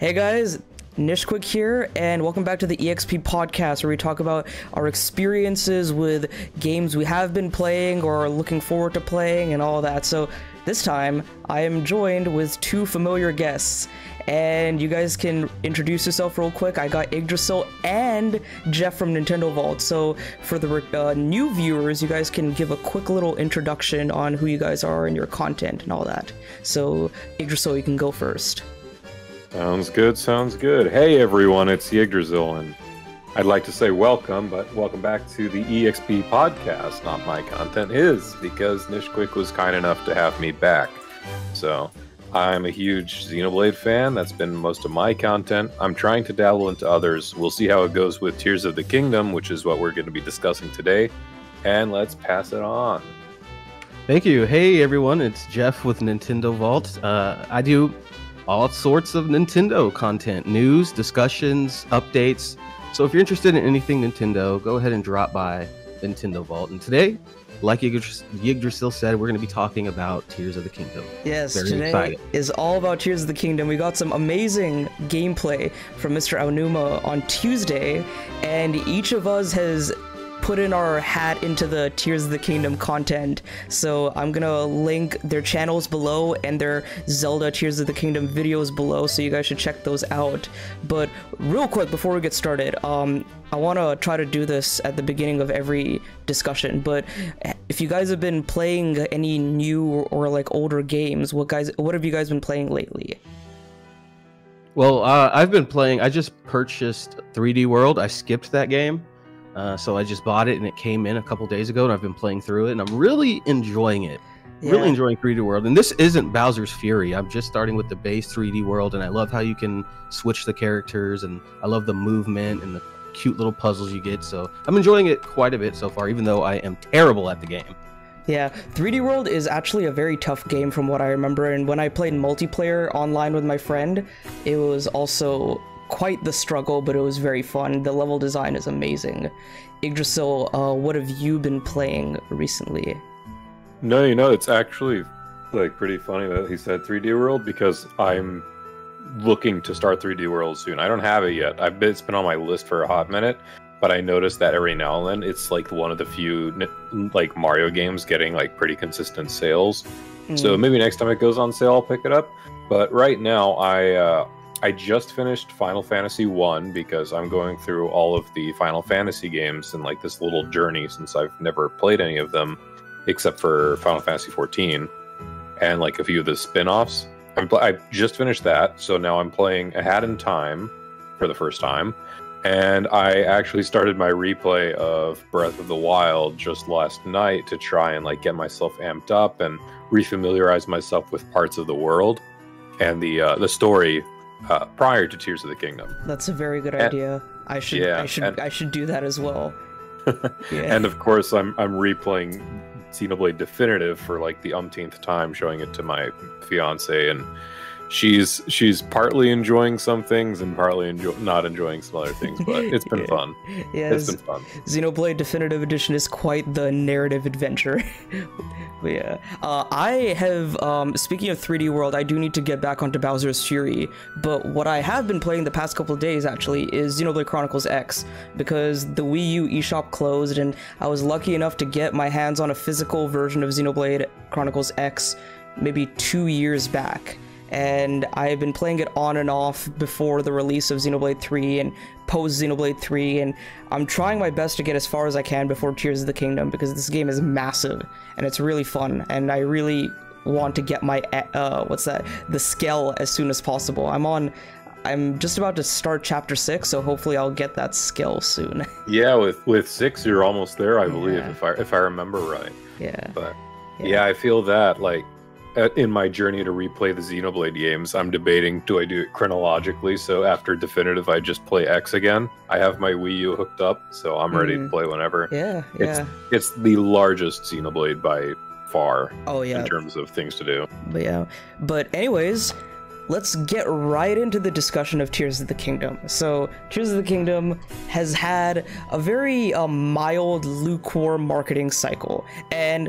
Hey guys, Nishquick here, and welcome back to the EXP podcast, where we talk about our experiences with games we have been playing or are looking forward to playing and all that. So this time, I am joined with two familiar guests, and you guys can introduce yourself real quick. I got Yggdrasil and Jeff from Nintendo Vault. So for the new viewers, you guys can give a quick little introduction on who you guys are and your content and all that. So Yggdrasil, you can go first. Sounds good, sounds good. Hey everyone, it's Yggdrasil, and I'd like to say welcome, but welcome back to the EXP podcast. Not my content, his, because Nishquick was kind enough to have me back. So, I'm a huge Xenoblade fan. That's been most of my content. I'm trying to dabble into others. We'll see how it goes with Tears of the Kingdom, which is what we're going to be discussing today. And let's pass it on. Thank you. Hey everyone, it's Jeff with Nintendo Vault. I do all sorts of Nintendo content, news, discussions, updates. So if you're interested in anything Nintendo, go ahead and drop by Nintendo Vault. And today, like Yggdrasil said, we're going to be talking about Tears of the Kingdom. Yes, Very today excited. is all about Tears of the Kingdom. We got some amazing gameplay from Mr. Aonuma on Tuesday, and each of us has put in our hat into the Tears of the Kingdom content. So I'm gonna link their channels below and their Zelda Tears of the Kingdom videos below, so you guys should check those out. But real quick before we get started, I want to try to do this at the beginning of every discussion, but if you guys have been playing any new or like older games, what have you guys been playing lately? Well, I've been playing, I just purchased 3D World. I skipped that game. So I just bought it and it came in a couple days ago, and I've been playing through it and I'm really enjoying it. Yeah. Really enjoying 3D World. And this isn't Bowser's Fury. I'm just starting with the base 3D World, and I love how you can switch the characters, and I love the movement and the cute little puzzles you get. So I'm enjoying it quite a bit so far, even though I am terrible at the game. Yeah, 3D World is actually a very tough game from what I remember, and when I played multiplayer online with my friend, it was also quite the struggle, but it was very fun. The level design is amazing. Yggdrasil, what have you been playing recently? No, it's actually like pretty funny that he said 3D World, because I'm looking to start 3D World soon. I don't have it yet. It's been on my list for a hot minute, but I noticed that every now and then it's like one of the few like Mario games getting like pretty consistent sales. So maybe next time it goes on sale, I'll pick it up. But right now, I just finished Final Fantasy 1 because I'm going through all of the Final Fantasy games in like this little journey, since I've never played any of them except for Final Fantasy 14 and like a few of the spin-offs. I just finished that, so now I'm playing A Hat in Time for the first time, and I actually started my replay of Breath of the Wild just last night to try and like get myself amped up and refamiliarize myself with parts of the world and the story prior to Tears of the Kingdom. That's a very good idea. I should do that as well. Yeah. And of course, I'm replaying Xenoblade Definitive for like the umpteenth time, showing it to my fiance, and she's partly enjoying some things and partly not enjoying some other things, but it's been fun. Yeah, it's been fun. Xenoblade Definitive Edition is quite the narrative adventure. But yeah, I have, speaking of 3D World, I do need to get back onto Bowser's Fury, but what I have been playing the past couple of days, actually, is Xenoblade Chronicles X, because the Wii U eShop closed, and I was lucky enough to get my hands on a physical version of Xenoblade Chronicles X maybe 2 years back. And I've been playing it on and off before the release of Xenoblade 3 and post Xenoblade 3, and I'm trying my best to get as far as I can before Tears of the Kingdom, because this game is massive and it's really fun, and I really want to get my the scale as soon as possible. I'm just about to start chapter 6, so hopefully I'll get that skill soon. Yeah, with 6 you're almost there, I believe, if I remember right. Yeah. But yeah, I feel that like in my journey to replay the Xenoblade games, I'm debating, do I do it chronologically? So after Definitive, I just play X again. I have my Wii U hooked up, so I'm ready to play whenever. Yeah. It's the largest Xenoblade by far. Oh yeah. In terms of things to do. But yeah. But anyways, let's get right into the discussion of Tears of the Kingdom. So, Tears of the Kingdom has had a very mild, lukewarm marketing cycle, and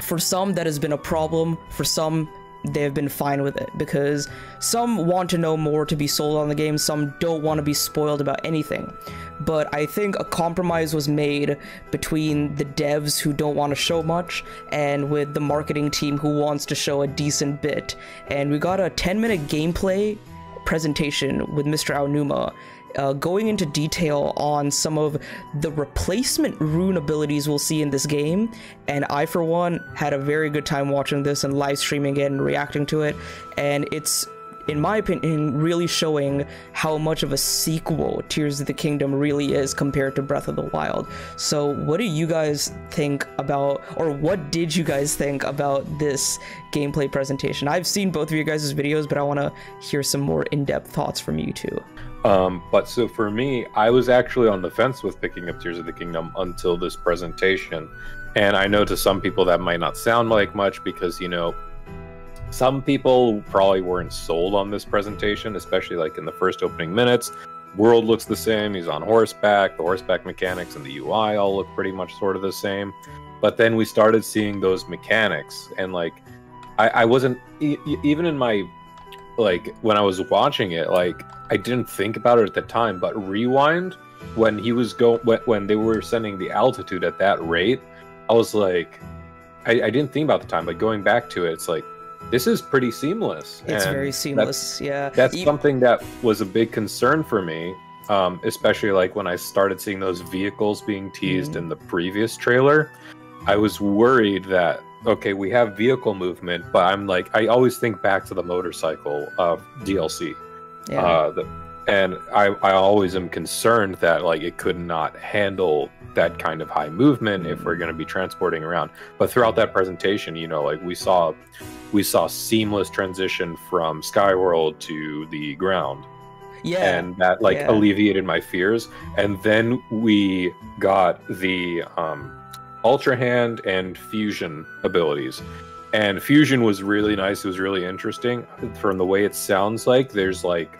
for some that has been a problem, for some they have been fine with it, because some want to know more to be sold on the game, some don't want to be spoiled about anything. But I think a compromise was made between the devs who don't want to show much and with the marketing team who wants to show a decent bit. And we got a 10-minute gameplay presentation with Mr. Aonuma, going into detail on some of the replacement rune abilities we'll see in this game, and I, for one, had a very good time watching this and live streaming it and reacting to it, and it's, in my opinion, really showing how much of a sequel Tears of the Kingdom really is compared to Breath of the Wild. So what do you guys think about, or what did you guys think about this gameplay presentation? I've seen both of you guys' videos, but I want to hear some more in-depth thoughts from you two. But so for me, I was actually on the fence with picking up Tears of the Kingdom until this presentation. And I know to some people that might not sound like much because, you know, some people probably weren't sold on this presentation, especially like in the first opening minutes. World looks the same, he's on horseback, the horseback mechanics and the UI all look pretty much sort of the same. But then we started seeing those mechanics, and like, I wasn't, even in my, like, when I was watching it, like, I didn't think about it at the time, but rewind, when he was when they were sending the altitude at that rate, I was like, I didn't think about the time, but going back to it, it's like, this is pretty seamless. It's very seamless, yeah. That's something that was a big concern for me, especially like when I started seeing those vehicles being teased in the previous trailer. I was worried that, okay, we have vehicle movement, but I'm like, I always think back to the motorcycle DLC. Yeah. And I always am concerned that like it could not handle that kind of high movement if we're going to be transporting around. But throughout that presentation, you know, like we saw seamless transition from Skyworld to the ground. Yeah. And that like alleviated my fears. And then we got the Ultra Hand and Fusion abilities. And Fusion was really nice. It was really interesting. From the way it sounds like, there's like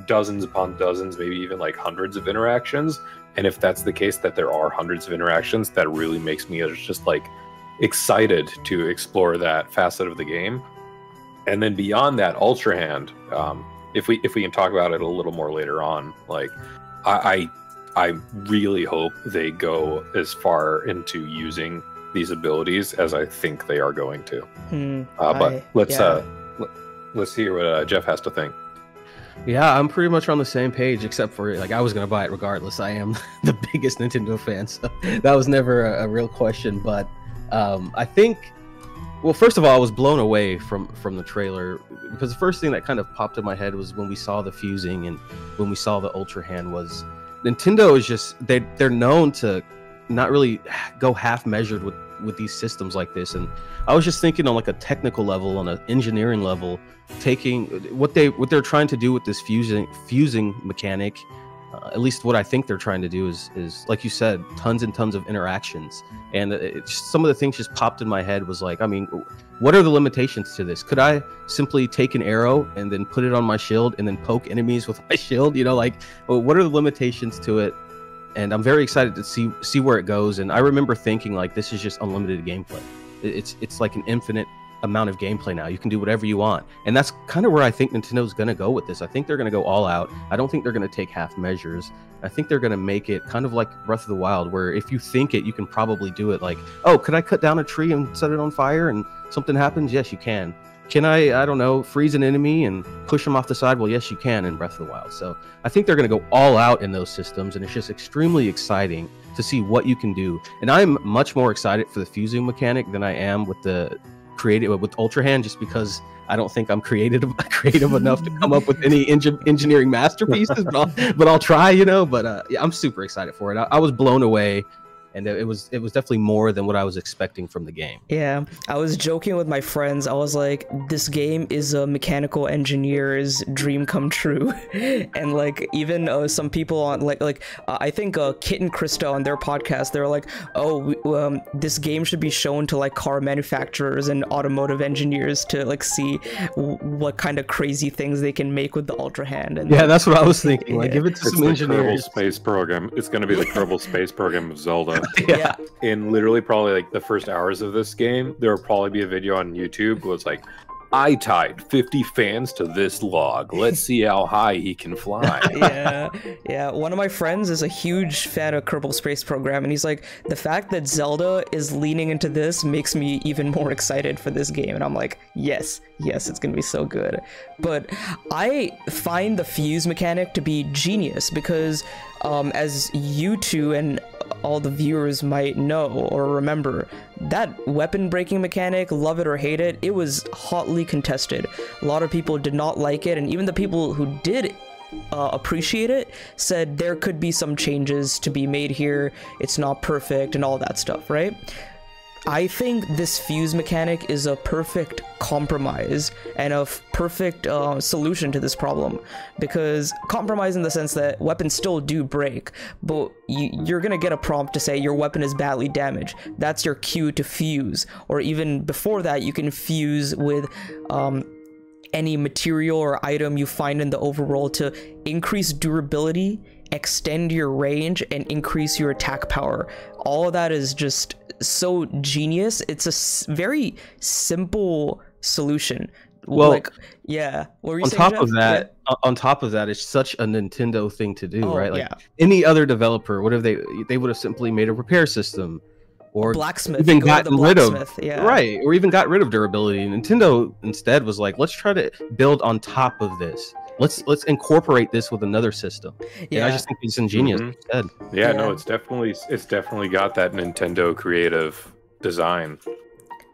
dozens upon dozens, maybe even like hundreds of interactions. And if that's the case, that there are hundreds of interactions, that really makes me just like excited to explore that facet of the game. And then beyond that, Ultra Hand, if we can talk about it a little more later on, like I really hope they go as far into using these abilities as I think they are going to. But let's hear what Jeff has to think. Yeah, I'm pretty much on the same page, except for, like, I was going to buy it regardless. I am the biggest Nintendo fan, so that was never a real question. But I think, well, first of all, I was blown away from the trailer, because the first thing that kind of popped in my head was when we saw the fusing and when we saw the Ultra Hand was Nintendo is just, they're known to not really go half measured with these systems like this. And I was just thinking on like a technical level, on an engineering level, taking what they're trying to do with this fusing mechanic, at least what I think they're trying to do is like you said, tons and tons of interactions. And some of the things just popped in my head was like, I mean, what are the limitations to this? Could I simply take an arrow and then put it on my shield and then poke enemies with my shield? You know, like, well, what are the limitations to it? And I'm very excited to see where it goes. And I remember thinking, like, this is just unlimited gameplay. It's like an infinite amount of gameplay now. You can do whatever you want. And that's kind of where I think Nintendo's going to go with this. I think they're going to go all out. I don't think they're going to take half measures. I think they're going to make it kind of like Breath of the Wild, where if you think it, you can probably do it. Like, oh, could I cut down a tree and set it on fire and something happens? Yes, you can. Can I don't know, freeze an enemy and push them off the side? Well, yes, you can in Breath of the Wild. So I think they're going to go all out in those systems, and it's just extremely exciting to see what you can do. And I'm much more excited for the fusing mechanic than I am with the with Ultra Hand, just because I don't think I'm creative enough to come up with any engineering masterpieces. But I'll try, you know. But yeah, I'm super excited for it. I was blown away. And it was definitely more than what I was expecting from the game. Yeah, I was joking with my friends. I was like, this game is a mechanical engineer's dream come true. And like, even some people on I think Kit and Krista on their podcast, they were like, oh, this game should be shown to like car manufacturers and automotive engineers to like see what kind of crazy things they can make with the Ultra Hand. And yeah, that's what I was thinking. Like, give it to some engineers. Kerbal Space Program. It's going to be the Kerbal Space Program of Zelda. Yeah. In literally probably like the first hours of this game, there will probably be a video on YouTube where it's like, I tied 50 fans to this log. Let's see how high he can fly. Yeah. One of my friends is a huge fan of Kerbal Space Program, and he's like, the fact that Zelda is leaning into this makes me even more excited for this game. And I'm like, yes, it's gonna be so good. But I find the fuse mechanic to be genius because, as you two and all the viewers might know or remember, that weapon breaking mechanic, love it or hate it, it was hotly contested. A lot of people did not like it, and even the people who did appreciate it said there could be some changes to be made here, it's not perfect and all that stuff, right? I think this fuse mechanic is a perfect compromise and a perfect solution to this problem, because compromise in the sense that weapons still do break, but you're gonna get a prompt to say your weapon is badly damaged. That's your cue to fuse, or even before that you can fuse with any material or item you find in the overworld to increase durability, extend your range, and increase your attack power. All of that is just so genius. It's a very simple solution. Well, like, yeah. What were you on saying, top Jeff? of that, on top of that, it's such a Nintendo thing to do, right? Like yeah. any other developer, what if they would have simply made a repair system, or blacksmith, even gotten rid of yeah. or even got rid of durability. Nintendo instead was like, let's try to build on top of this. Let's incorporate this with another system. Yeah, and I just think it's ingenious. Instead. Yeah, no, it's definitely got that Nintendo creative design.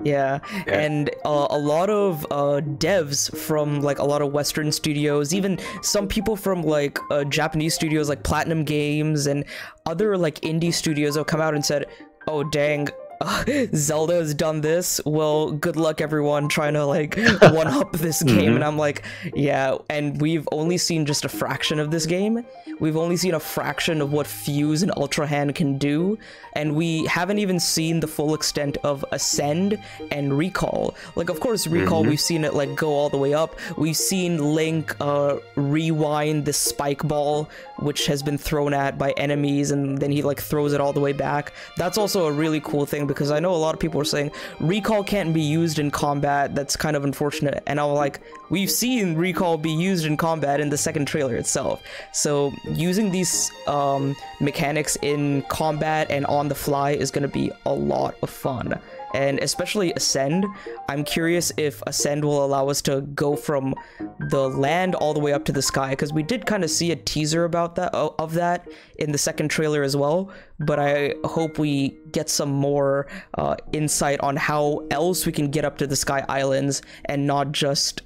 Yeah, and a lot of devs from like a lot of Western studios, even some people from like Japanese studios like Platinum Games and other like indie studios have come out and said, oh dang, Zelda has done this, well good luck everyone trying to like one up this game. And I'm like, yeah, and we've only seen just a fraction of this game. We've only seen a fraction of what Fuse and Ultra Hand can do, and we haven't even seen the full extent of Ascend and Recall. Like, of course, Recall, we've seen it like go all the way up. We've seen Link rewind the spike ball, which has been thrown at by enemies, and then he like throws it all the way back. That's also a really cool thing, because I know a lot of people are saying Recall can't be used in combat. That's kind of unfortunate. And I'm like, we've seen Recall be used in combat in the second trailer itself. So using these mechanics in combat and on the fly is going to be a lot of fun. And especially Ascend, I'm curious if Ascend will allow us to go from the land all the way up to the sky, because we did kind of see a teaser about that of that in the second trailer as well. But I hope we get some more insight on how else we can get up to the Sky Islands, and not just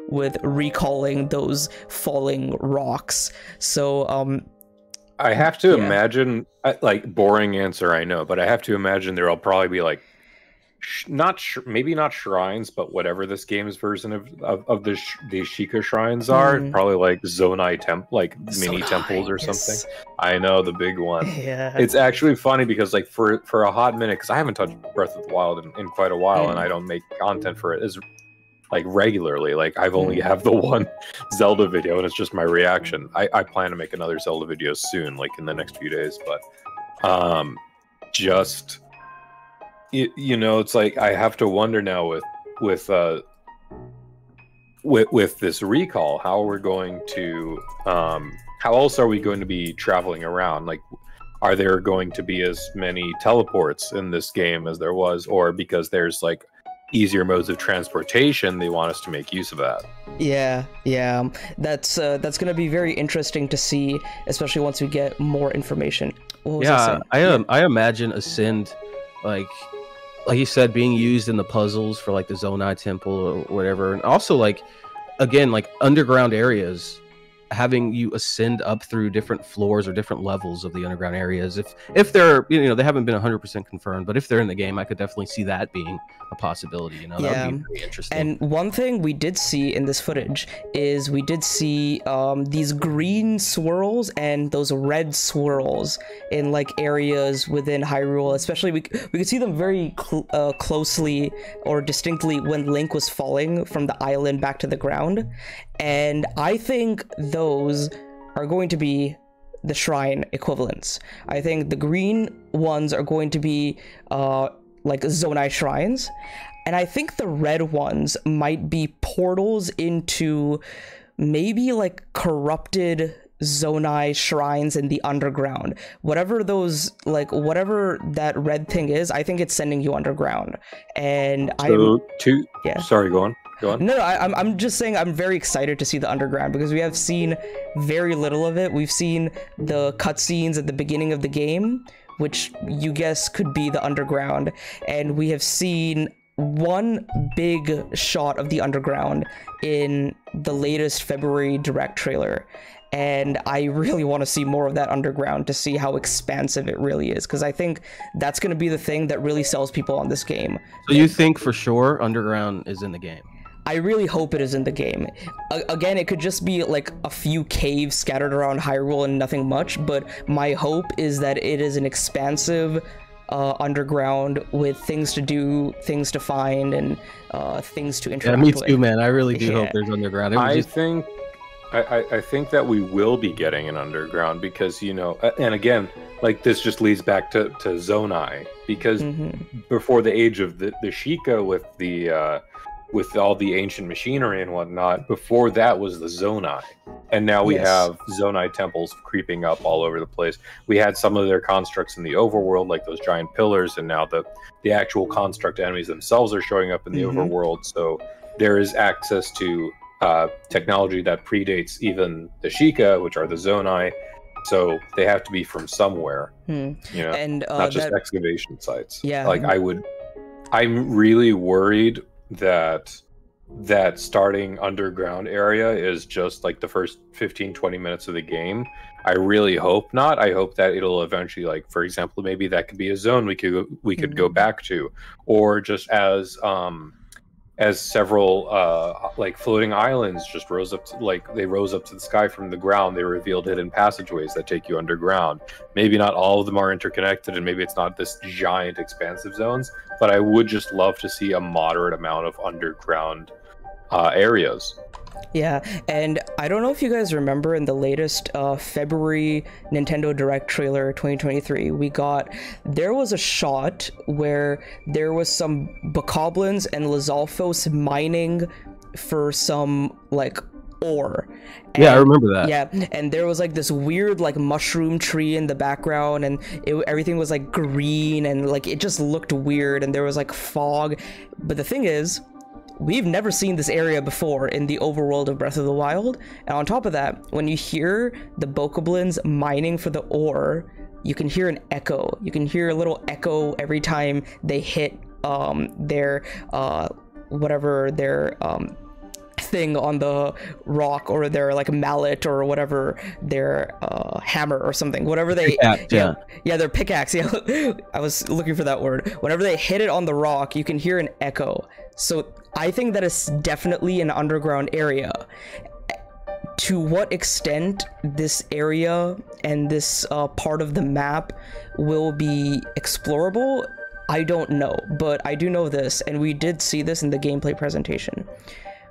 with recalling those falling rocks. So I have to imagine, like, boring answer, I know, but I have to imagine there'll probably be like maybe not shrines, but whatever this game's version of these Sheikah shrines are, probably like Zonai like mini temples or something. I know, the big one. Yeah, it's actually funny because like for a hot minute, because I haven't touched Breath of the Wild in quite a while, and I don't make content for it as like regularly. Like, I've only have the one Zelda video, and it's just my reaction. I plan to make another Zelda video soon, like in the next few days, but just you know, it's like I have to wonder now with this recall, how we're going to how else are we going to be traveling around? Like, are there going to be as many teleports in this game as there was, or because there's like easier modes of transportation, they want us to make use of that? Yeah, that's gonna be very interesting to see, especially once we get more information. I imagine Ascend, like you said, being used in the puzzles for like the Zonai Temple or whatever, and also like, again, like underground areas, having you ascend up through different floors or different levels of the underground areas. If they're, you know, they haven't been 100% confirmed, but if they're in the game, I could definitely see that being a possibility. You know, that would be very interesting. And one thing we did see in this footage is we did see these green swirls and those red swirls in like areas within Hyrule. Especially we could see them very closely or distinctly when Link was falling from the island back to the ground. And I think those are going to be the shrine equivalents. I think the green ones are going to be like Zonai shrines, and I think the red ones might be portals into maybe like corrupted Zonai shrines in the underground. Whatever those, like, whatever that red thing is, I think it's sending you underground. And sorry, go on. No, I'm just saying I'm very excited to see the underground because we have seen very little of it. We've seen the cutscenes at the beginning of the game, which you guess could be the underground, and we have seen one big shot of the underground in the latest February Direct trailer. And I really want to see more of that underground to see how expansive it really is, because I think that's going to be the thing that really sells people on this game. So you think for sure underground is in the game? I really hope it is in the game. Again, it could just be like a few caves scattered around Hyrule and nothing much, but my hope is that it is an expansive underground with things to do, things to find, and things to interact with. Yeah, me too, man. I really do hope there's underground. I think that we will be getting an underground because, you know, and again, like this just leads back to Zonai, because before the age of the Sheikah with all the ancient machinery and whatnot, before that was the Zonai. And now we have Zonai temples creeping up all over the place. We had some of their constructs in the overworld, like those giant pillars, and now the actual construct enemies themselves are showing up in the overworld. So there is access to technology that predates even the Sheikah, which are the Zonai. So they have to be from somewhere, you know, and not just excavation sites. Yeah, like I'm really worried that starting underground area is just like the first 15-20 minutes of the game. I really hope not. I hope that it'll eventually, like, for example, maybe that could be a zone we could go back to, or just as several like floating islands just rose up to, like, they rose up to the sky from the ground. They revealed hidden passageways that take you underground. Maybe not all of them are interconnected, and maybe it's not this giant expansive zones, but I would just love to see a moderate amount of underground areas. Yeah, and I don't know if you guys remember in the latest February Nintendo Direct trailer 2023, there was a shot where there was some bokoblins and Lizalfos mining for some, like, ore. And, yeah, I remember that. Yeah, and there was like this weird like mushroom tree in the background, and everything was like green, and like it just looked weird, and there was like fog. But the thing is, we've never seen this area before in the overworld of Breath of the Wild. And on top of that, when you hear the bokoblins mining for the ore, you can hear an echo. You can hear a little echo every time they hit their thing on the rock, or their like mallet, or whatever, their hammer or something, whatever they their pickaxe. Yeah, I was looking for that word. Whenever they hit it on the rock, you can hear an echo. So I think that is definitely an underground area. To what extent this area and this part of the map will be explorable, I don't know, but I do know this, and we did see this in the gameplay presentation.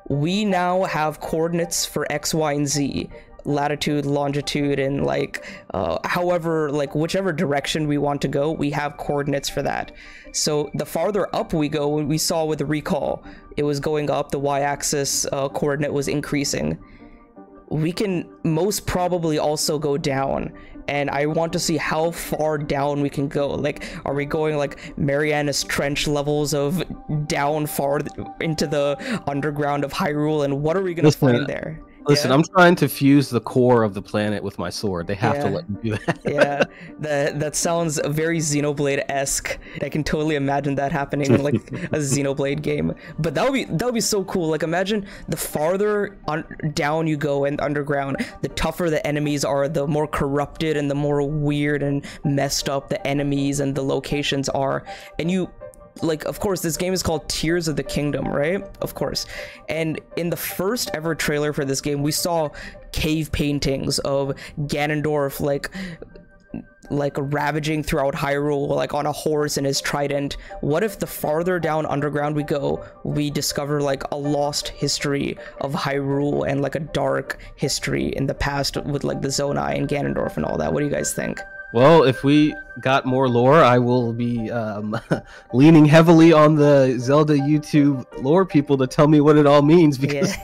We now have coordinates for X, Y, and Z, latitude, longitude, and like however, like whichever direction we want to go, we have coordinates for that. So the farther up we go, when we saw with the recall, it was going up, the y-axis coordinate was increasing. We can most probably also go down, and I want to see how far down we can go. Like, are we going like Marianas Trench levels of down far into the underground of Hyrule, and what are we gonna find there? Listen, I'm trying to fuse the core of the planet with my sword. They have to let me do that. Yeah, that sounds very Xenoblade-esque. I can totally imagine that happening in like a Xenoblade game. But that would be so cool. Like, imagine the farther down you go and underground, the tougher the enemies are, the more corrupted and the more weird and messed up the enemies and the locations are. And you, like, of course, this game is called Tears of the Kingdom, right? Of course. And in the first ever trailer for this game, we saw cave paintings of Ganondorf, like ravaging throughout Hyrule, like on a horse and his trident. What if the farther down underground we go, we discover like a lost history of Hyrule and like a dark history in the past with like the Zonai and Ganondorf and all that? What do you guys think? Well, if we got more lore, I will be leaning heavily on the Zelda YouTube lore people to tell me what it all means, because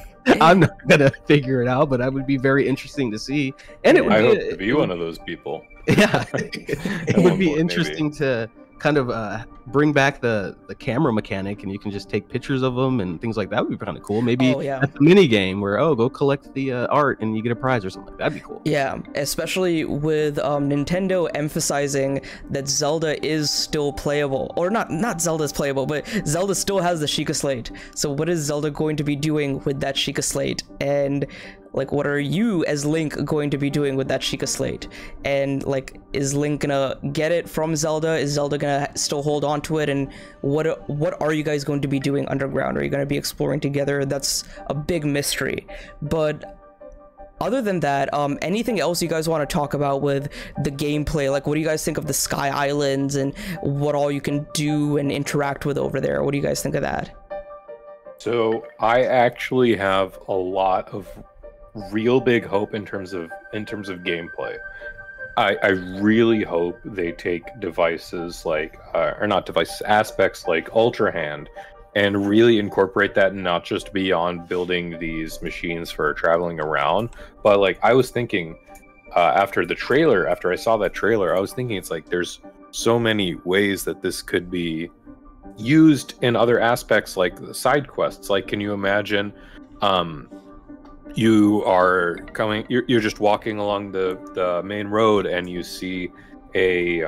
I'm not gonna figure it out. But that would be very interesting to see, and it would I be, hope to be one of those people. Yeah, it would be interesting to kind of bring back the camera mechanic, and you can just take pictures of them and things like that. Would be kind of cool. Maybe at the mini game where go collect the art and you get a prize or something like that. That'd be cool. Yeah, especially with Nintendo emphasizing that Zelda is still playable, or not Zelda's playable, but Zelda still has the Sheikah Slate. So what is Zelda going to be doing with that Sheikah Slate? And like, what are you as Link going to be doing with that Sheikah Slate? And like, is Link gonna get it from Zelda? Is Zelda gonna still hold on to it? And what are you guys going to be doing underground? Are you gonna be exploring together? That's a big mystery. But other than that, anything else you guys want to talk about with the gameplay? Like, what do you guys think of the Sky Islands and what all you can do and interact with over there? What do you guys think of that? So I actually have a lot of real big hope in terms of gameplay. I really hope they take devices like or not devices, aspects like Ultra Hand, and really incorporate that, not just beyond building these machines for traveling around, but like I was thinking after I saw that trailer, I was thinking it's like there's so many ways that this could be used in other aspects, like the side quests. Like, can you imagine you're just walking along the main road and you see a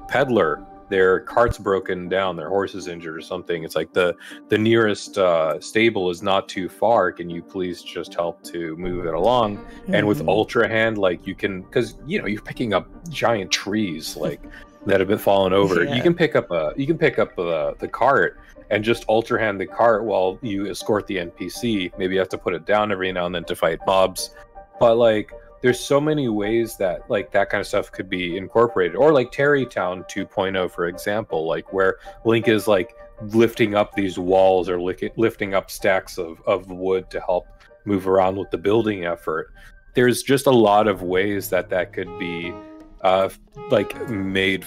peddler, their cart's broken down, their horse is injured or something. It's like the nearest stable is not too far. Can you please just help to move it along? Mm-hmm. And with Ultra Hand, like you can, because you're picking up giant trees like that have been fallen over. You can pick up the cart and just Ultra Hand the cart while you escort the NPC. Maybe you have to put it down every now and then to fight mobs, but like there's so many ways that like that kind of stuff could be incorporated. Or like Terrytown 2.0, for example, like where Link is like lifting up these walls or lifting up stacks of wood to help move around with the building effort. There's just a lot of ways that could be like made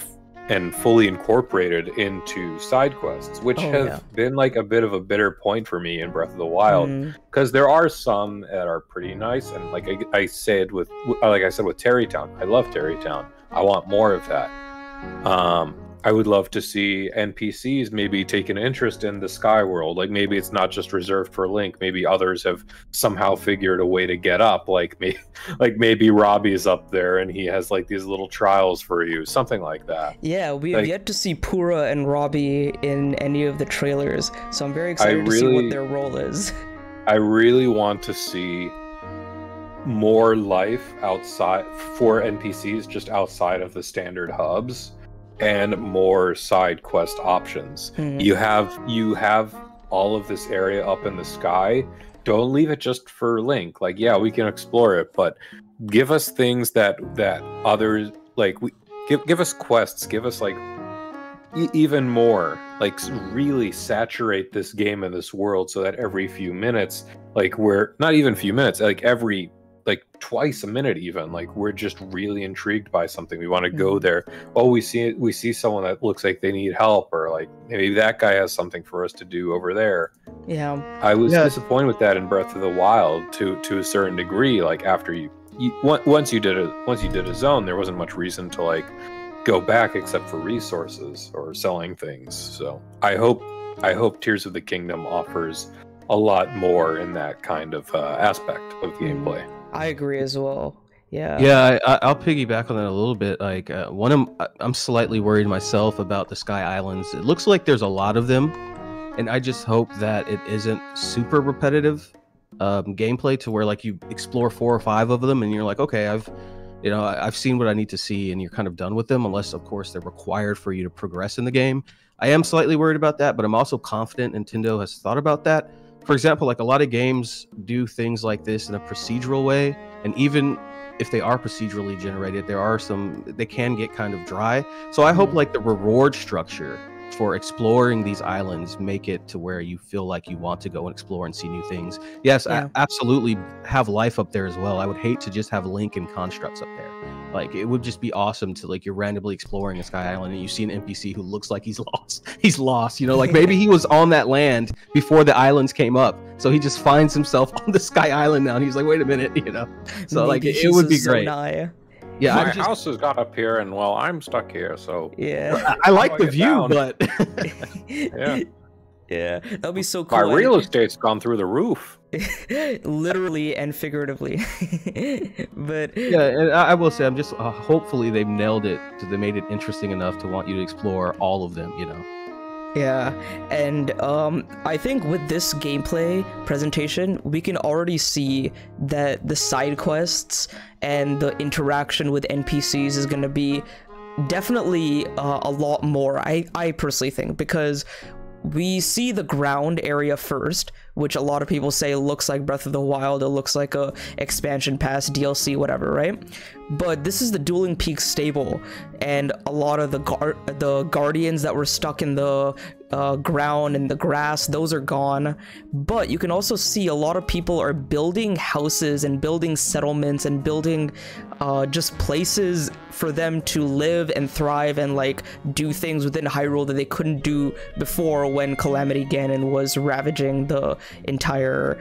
and fully incorporated into side quests, which have been like a bit of a bitter point for me in Breath of the Wild, because there are some that are pretty nice, and like I said with Terrytown, I love Terrytown. I want more of that. I would love to see NPCs maybe take an interest in the Sky World. Like maybe it's not just reserved for Link. Maybe others have somehow figured a way to get up. Like maybe Robbie's up there and he has like these little trials for you, something like that. Yeah, we have yet to see Pura and Robbie in any of the trailers, so I'm very excited to see what their role is. I really want to see more life outside for NPCs, just outside of the standard hubs, and more side quest options. You have all of this area up in the sky. Don't leave it just for Link. Like, yeah, we can explore it, but give us things that others like. Give us quests. Give us like even more. Like really saturate this game and this world so that every few minutes, like we're not even few minutes, like every like twice a minute even, like we're just really intrigued by something. We want to go there. Oh, we see someone that looks like they need help, or like maybe that guy has something for us to do over there. Yeah, I was disappointed with that in Breath of the Wild to a certain degree. Like after once you did a zone, there wasn't much reason to like go back except for resources or selling things. So I hope Tears of the Kingdom offers a lot more in that kind of aspect of gameplay. I agree as well. I'll piggyback on that a little bit. Like I'm slightly worried myself about the Sky Islands. It looks like there's a lot of them, and I just hope that it isn't super repetitive gameplay to where like you explore 4 or 5 of them and you're like, okay, I've seen what I need to see, and you're kind of done with them, unless of course they're required for you to progress in the game. I am slightly worried about that, but I'm also confident Nintendo has thought about that. For example, like a lot of games do things like this in a procedural way, and even if they are procedurally generated, they can get kind of dry. So I hope like the reward structure for exploring these islands make it to where you feel like you want to go and explore and see new things. Yes, absolutely have life up there as well. I would hate to just have Link and constructs up there. Like, it would just be awesome to, like, you're randomly exploring a sky island and you see an NPC who looks like he's lost. He's lost, you know, like maybe he was on that land before the islands came up. So he just finds himself on the sky island now and he's like, wait a minute, you know. So maybe, like, it would be great. Yeah, my house has got up here, and well, I'm stuck here. So yeah, I like the view, but yeah, that'll be so cool. My real estate's gone through the roof, literally and figuratively. But yeah, and I will say, I'm just hopefully they've nailed it, because they made it interesting enough to want you to explore all of them, you know. Yeah, and I think with this gameplay presentation, we can already see that the side quests and the interaction with NPCs is going to be definitely a lot more, I personally think, because we see the ground area first, which a lot of people say looks like Breath of the Wild, it looks like a expansion pass, DLC, whatever, right? But this is the Dueling Peaks stable, and a lot of the guardians that were stuck in the ground and the grass, those are gone. But you can also see a lot of people are building houses and building settlements and building just places for them to live and thrive and like do things within Hyrule that they couldn't do before when Calamity Ganon was ravaging the entire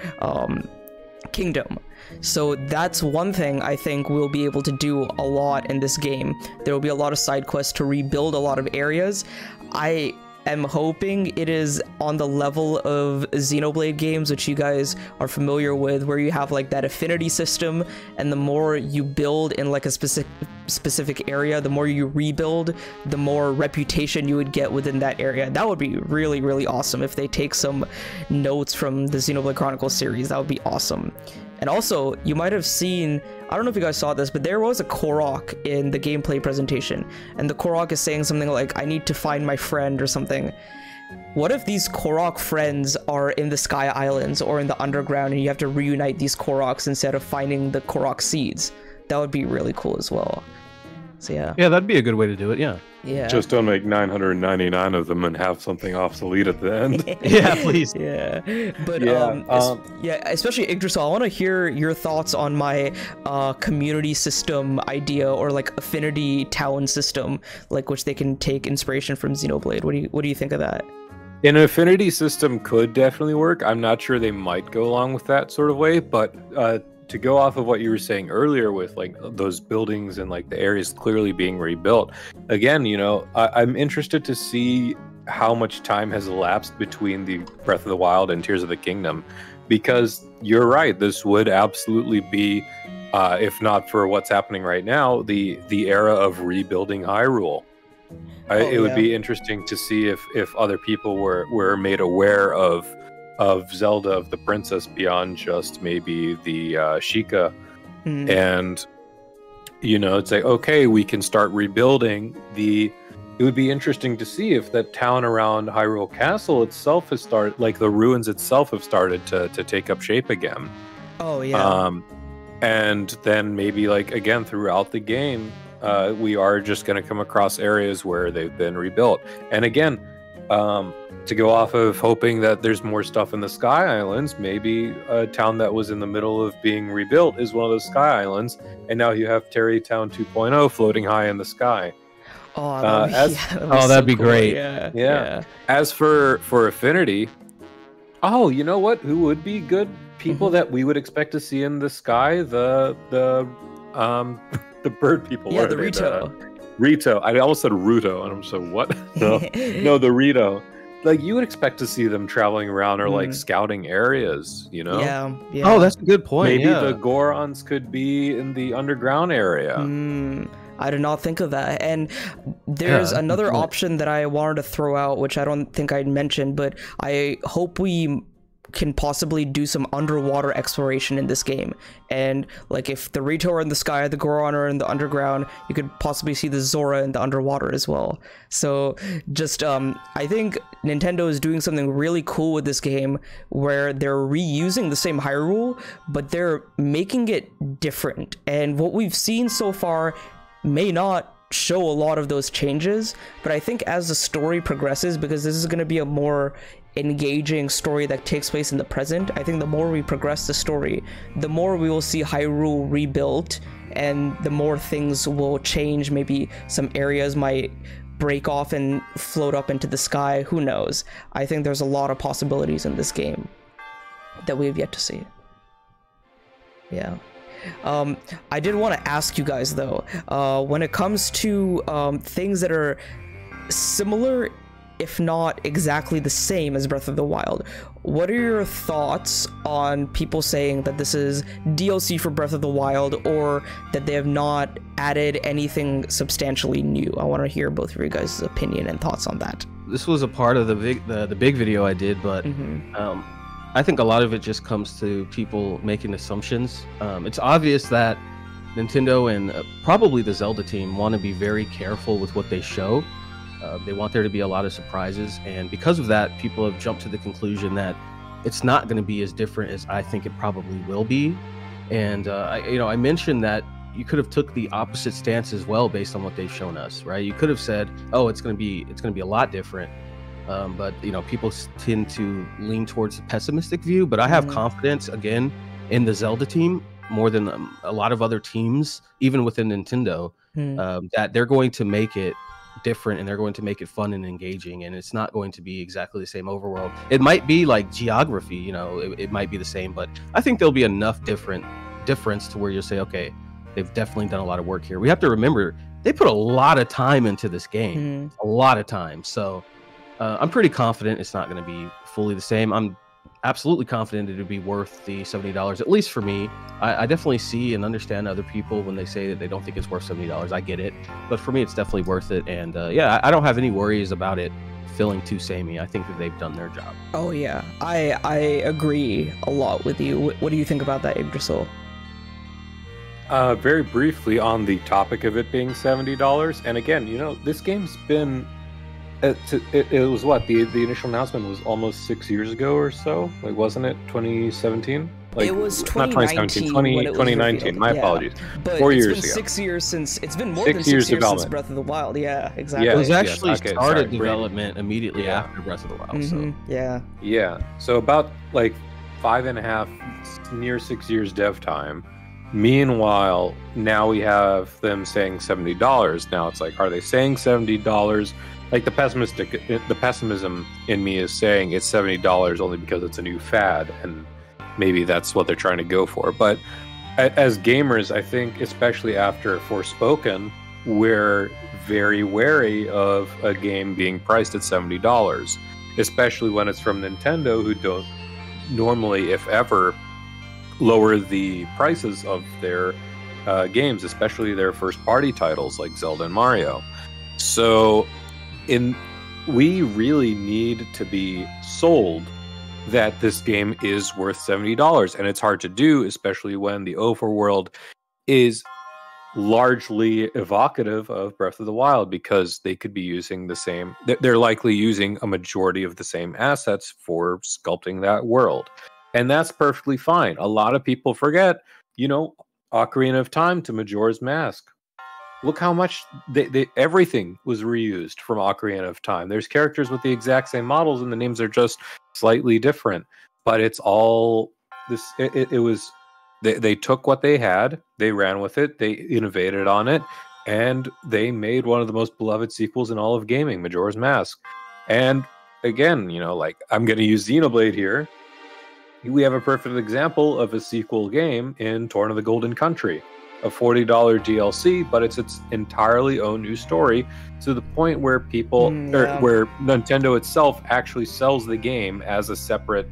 kingdom. So that's one thing I think we'll be able to do a lot in this game. There will be a lot of side quests to rebuild a lot of areas. I am hoping it is on the level of Xenoblade games, which you guys are familiar with, where you have like that affinity system, and the more you build in like a specific area, the more you rebuild, the more reputation you would get within that area. That would be really, really awesome if they take some notes from the Xenoblade Chronicles series. That would be awesome. And also, you might have seen, I don't know if you guys saw this, but there was a Korok in the gameplay presentation, and the Korok is saying something like, I need to find my friend or something. What if these Korok friends are in the Sky Islands or in the underground, and you have to reunite these Koroks instead of finding the Korok seeds? That would be really cool as well. So yeah. Yeah, that'd be a good way to do it, yeah. Yeah. Just don't make 999 of them and have something obsolete at the end. Yeah, please. Yeah. But yeah, especially Yggdrasil, I want to hear your thoughts on my community system idea, or like affinity town system, like which they can take inspiration from Xenoblade. What do you think of that? An affinity system could definitely work. I'm not sure they might go along with that sort of way, but to go off of what you were saying earlier with like those buildings and like the areas clearly being rebuilt, again, you know, I'm interested to see how much time has elapsed between the Breath of the Wild and Tears of the Kingdom, because you're right, this would absolutely be, if not for what's happening right now, the era of rebuilding Hyrule. It would be interesting to see if other people were made aware of Zelda, of the princess, beyond just maybe the Sheikah. And, you know, it's like, okay, we can start rebuilding it would be interesting to see if that town around Hyrule Castle itself has started, like the ruins itself have started to take up shape again. Oh yeah. And then maybe like again throughout the game, we are just going to come across areas where they've been rebuilt. And again, to go off of hoping that there's more stuff in the Sky Islands, maybe a town that was in the middle of being rebuilt is one of those Sky Islands, and now you have Terry Town 2.0 floating high in the sky. Oh, that'd be great. Yeah. As for Affinity, oh, you know what? Who would be good people that we would expect to see in the sky? The bird people. Yeah, the Rito. Rito. I almost said Ruto, and I'm so what? No, the Rito. Like, you would expect to see them traveling around or like scouting areas, you know? Yeah. Oh, that's a good point. Maybe the Gorons could be in the underground area. I did not think of that. And there's another option that I wanted to throw out, which I don't think I'd mentioned, but I hope we can possibly do some underwater exploration in this game. And like if the Rito are in the sky, the Goron are in the underground, you could possibly see the Zora in the underwater as well. So just I think Nintendo is doing something really cool with this game, where they're reusing the same Hyrule, but they're making it different. And what we've seen so far may not show a lot of those changes, but I think as the story progresses, because this is going to be a more engaging story that takes place in the present, I think the more we progress the story, the more we will see Hyrule rebuilt, and the more things will change. Maybe some areas might break off and float up into the sky, who knows. I think there's a lot of possibilities in this game that we have yet to see. Yeah. I did want to ask you guys though, when it comes to things that are similar, if not exactly the same as Breath of the Wild, what are your thoughts on people saying that this is DLC for Breath of the Wild, or that they have not added anything substantially new? I want to hear both of your guys' opinion and thoughts on that. This was a part of the big video I did, but I think a lot of it just comes to people making assumptions. It's obvious that Nintendo and probably the Zelda team want to be very careful with what they show. They want there to be a lot of surprises, and because of that, people have jumped to the conclusion that it's not going to be as different as I think it probably will be. And I mentioned that you could have took the opposite stance as well based on what they've shown us, right? You could have said, "Oh, it's going to be a lot different." But people tend to lean towards the pessimistic view. But I have confidence again in the Zelda team more than a lot of other teams, even within Nintendo, that they're going to make it different, and they're going to make it fun and engaging, and it's not going to be exactly the same overworld. It might be like geography, it might be the same, but I think there'll be enough difference to where you'll say, okay, they've definitely done a lot of work here. We have to remember they put a lot of time into this game, a lot of time. So I'm pretty confident it's not going to be fully the same. I'm absolutely confident it'll be worth the $70, at least for me. I definitely see and understand other people when they say that they don't think it's worth $70. I get it, but for me, it's definitely worth it. And yeah, I don't have any worries about it feeling too samey. I think that they've done their job. Oh yeah, I agree a lot with you. What do you think about that, Yggdrasil? Very briefly on the topic of it being $70, and again, this game's been. It was what the initial announcement was almost 6 years ago or so. Like, wasn't it 2017? Like, it was not 2017, 2019. My apologies. But 4 it's years been ago. 6 years since. It's been more 6 than 6 years years since development. Breath of the Wild. Yeah, exactly. Yeah, It was actually yes. Okay, started sorry, development immediately after Breath of the Wild. So Yeah. So about like 5.5, near 6 years dev time. Meanwhile, now we have them saying $70. Now it's like, are they saying $70? Like the pessimism in me is saying it's $70 only because it's a new fad, and maybe that's what they're trying to go for. But as gamers, I think, especially after Forspoken, we're very wary of a game being priced at $70, especially when it's from Nintendo, who don't normally, if ever, lower the prices of their games, especially their first-party titles like Zelda and Mario. So we really need to be sold that this game is worth $70, and it's hard to do, especially when the overworld is largely evocative of Breath of the Wild, because they could be using the same, they're likely using a majority of the same assets for sculpting that world, and that's perfectly fine. A lot of people forget, Ocarina of Time to Majora's Mask. Look how much everything was reused from Ocarina of Time. There's characters with the exact same models, and the names are just slightly different. But it's all this. It was they took what they had, they ran with it, they innovated on it, and they made one of the most beloved sequels in all of gaming, Majora's Mask. And again, like, I'm going to use Xenoblade here. We have a perfect example of a sequel game in Torn of the Golden Country. A $40 DLC, but it's its entirely own new story, to the point where where Nintendo itself actually sells the game as a separate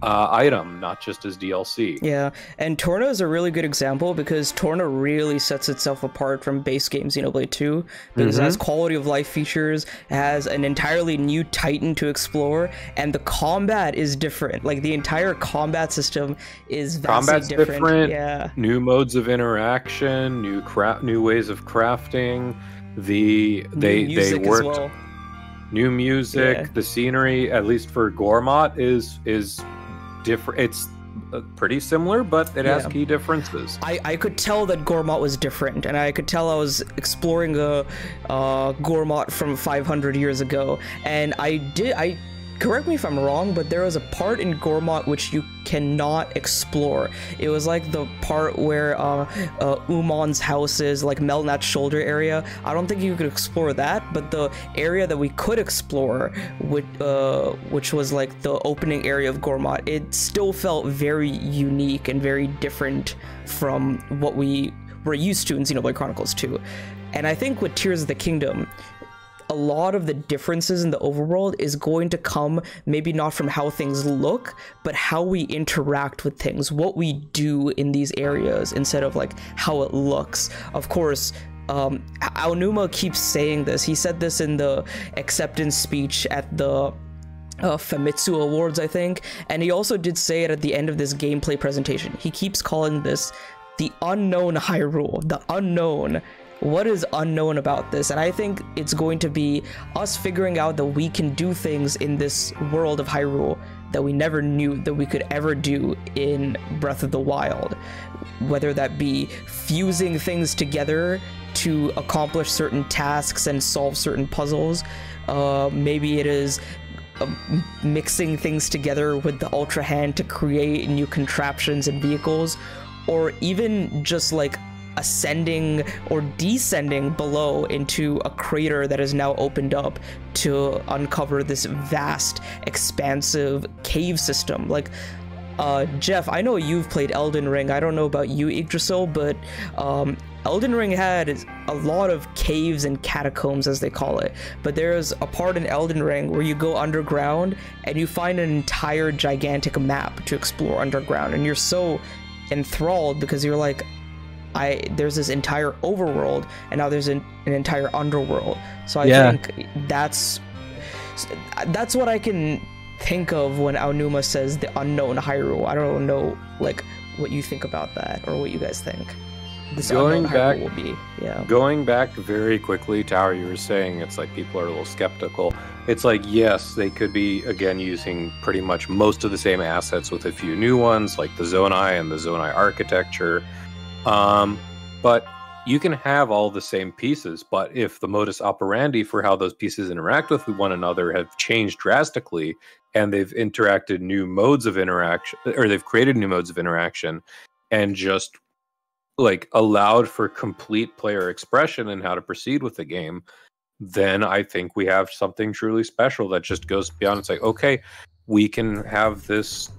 item, not just as DLC. Yeah, and Torna is a really good example, because Torna really sets itself apart from base game Xenoblade 2, because it has quality of life features, it has an entirely new Titan to explore, and the combat is different. Like, the entire combat system is vastly different. Yeah, new modes of interaction, new ways of crafting. They worked. Well. New music, the scenery, at least for Gormott, is different. It's pretty similar, but it has key differences. I could tell that Gormott was different, and I could tell I was exploring a Gormott from 500 years ago, and I correct me if I'm wrong, but there was a part in Gormott which you cannot explore. It was like the part where Umon's house is, like Melnat's shoulder area. I don't think you could explore that, but the area that we could explore, which was like the opening area of Gormott, it still felt very unique and very different from what we were used to in Xenoblade Chronicles 2. And I think with Tears of the Kingdom, a lot of the differences in the overworld is going to come maybe not from how things look, but how we interact with things, what we do in these areas instead of like how it looks. Of course, Aonuma keeps saying this. He said this in the acceptance speech at the Famitsu Awards, I think, and he also did say it at the end of this gameplay presentation. He keeps calling this the unknown Hyrule, the unknown. What is unknown about this? And I think it's going to be us figuring out that we can do things in this world of Hyrule that we never knew that we could ever do in Breath of the Wild. Whether that be fusing things together to accomplish certain tasks and solve certain puzzles. Maybe it is mixing things together with the Ultra Hand to create new contraptions and vehicles. Or even just like ascending or descending below into a crater that is now opened up to uncover this vast, expansive cave system. Like, Jeff, I know you've played Elden Ring. I don't know about you, Yggdrasil, but Elden Ring had a lot of caves and catacombs, as they call it. But there's a part in Elden Ring where you go underground and you find an entire gigantic map to explore underground, and you're so enthralled because you're like, there's this entire overworld, and now there's an entire underworld. So I think that's what I can think of when Aonuma says the unknown Hyrule. I don't know, like, what you think about that, or what you guys think this going unknown back Hyrule will be. Going back very quickly to how you were saying, it's like people are a little skeptical. It's like, yes, they could be, again, using pretty much most of the same assets with a few new ones, like the Zonai and the Zonai architecture. But you can have all the same pieces, but if the modus operandi for how those pieces interact with one another have changed drastically, and they've interacted new modes of interaction, or they've created new modes of interaction, and just like allowed for complete player expression in how to proceed with the game, then I think we have something truly special that just goes beyond. It's like, okay, we can have this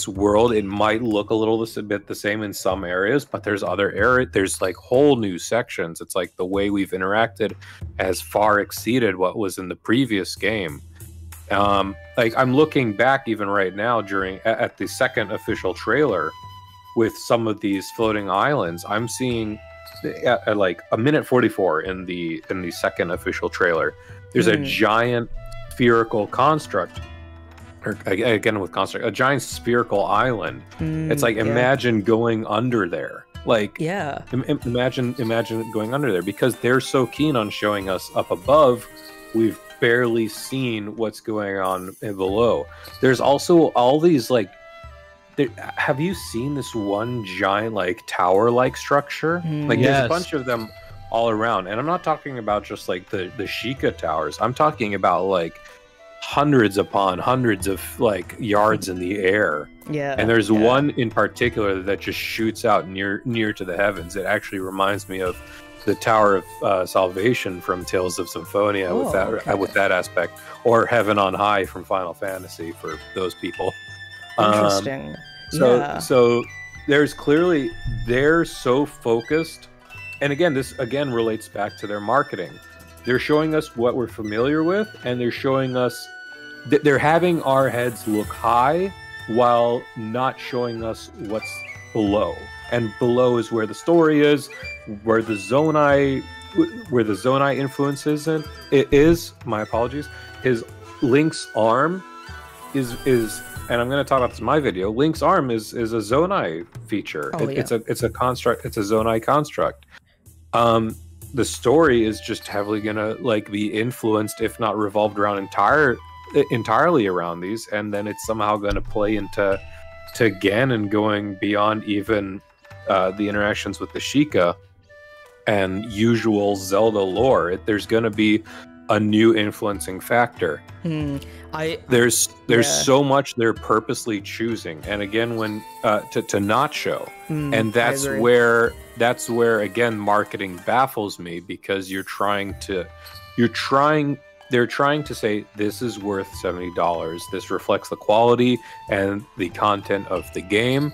world. It might look a bit the same in some areas, but there's other areas, there's like whole new sections. It's like the way we've interacted has far exceeded what was in the previous game. Like I'm looking back even right now at the second official trailer with some of these floating islands. I'm seeing at like a minute 44 in the second official trailer, there's a giant spherical construct, or again with construct, a giant spherical island. It's like, imagine going under there. Like, imagine going under there, because they're so keen on showing us up above. We've barely seen what's going on below. There's also all these like, have you seen this one giant like tower-like structure? Like there's a bunch of them all around, and I'm not talking about just like the Sheikah towers. I'm talking about like hundreds upon hundreds of like yards in the air. And there's one in particular that just shoots out near to the heavens. It actually reminds me of the Tower of Salvation from Tales of Symphonia with that aspect, or Heaven on High from Final Fantasy for those people. Interesting. So there's clearly, they're so focused, and again, this again relates back to their marketing. They're showing us what we're familiar with, and they're showing us that they're having our heads look high while not showing us what's below. And below is where the story is, where the Zonai influence is. My apologies. His Link's arm is, and I'm going to talk about this in my video. Link's arm is a Zonai feature. It's a construct. It's a Zonai construct. The story is just heavily going to like be influenced, if not revolved around entirely around these, and then it's somehow going to play into to Ganon going beyond even the interactions with the Sheikah and usual Zelda lore. There's going to be a new influencing factor. There's so much they're purposely choosing, and again, when to not show, and that's where again marketing baffles me, because they're trying to say this is worth $70. This reflects the quality and the content of the game,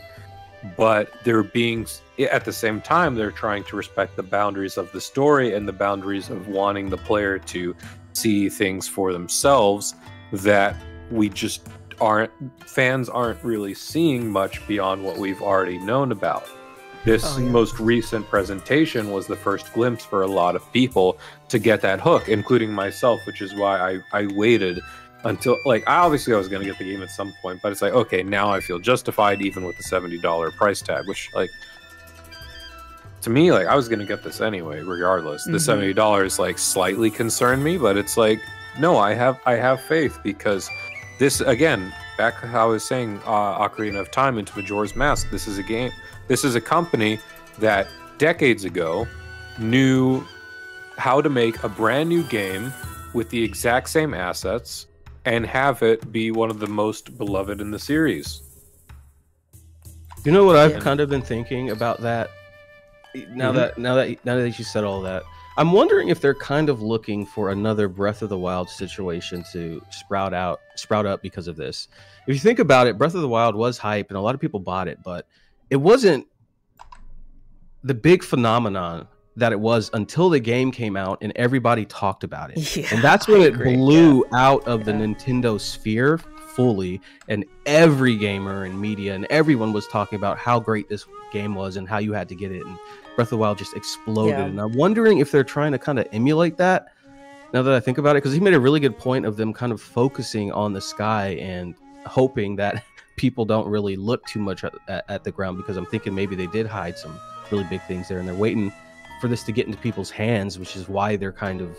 but they're being, at the same time, they're trying to respect the boundaries of the story and the boundaries of wanting the player to see things for themselves that fans aren't really seeing much beyond what we've already known about. This most recent presentation was the first glimpse for a lot of people to get that hook, including myself, which is why I waited until, like, obviously I was going to get the game at some point, but it's like, okay, now I feel justified even with the $70 price tag, which, like, to me, like, I was going to get this anyway, regardless. The $70, like, slightly concerned me, but it's like, no, I have faith, because this, again, back how I was saying, Ocarina of Time into Majora's Mask, this is a game, this is a company that decades ago knew how to make a brand new game with the exact same assets and have it be one of the most beloved in the series. You know what I've kind of been thinking about that? Now that you said all that, I'm wondering if they're kind of looking for another Breath of the Wild situation to sprout up because of this. If you think about it, Breath of the Wild was hype and a lot of people bought it, but it wasn't the big phenomenon that it was until the game came out and everybody talked about it. And that's when it blew out of the Nintendo sphere fully, and every gamer and media and everyone was talking about how great this game was and how you had to get it, and Breath of the Wild just exploded. And I'm wondering if they're trying to kind of emulate that, now that I think about it, because he made a really good point of them kind of focusing on the sky and hoping that people don't really look too much at the ground, because I'm thinking maybe they did hide some really big things there and they're waiting for this to get into people's hands, which is why they're kind of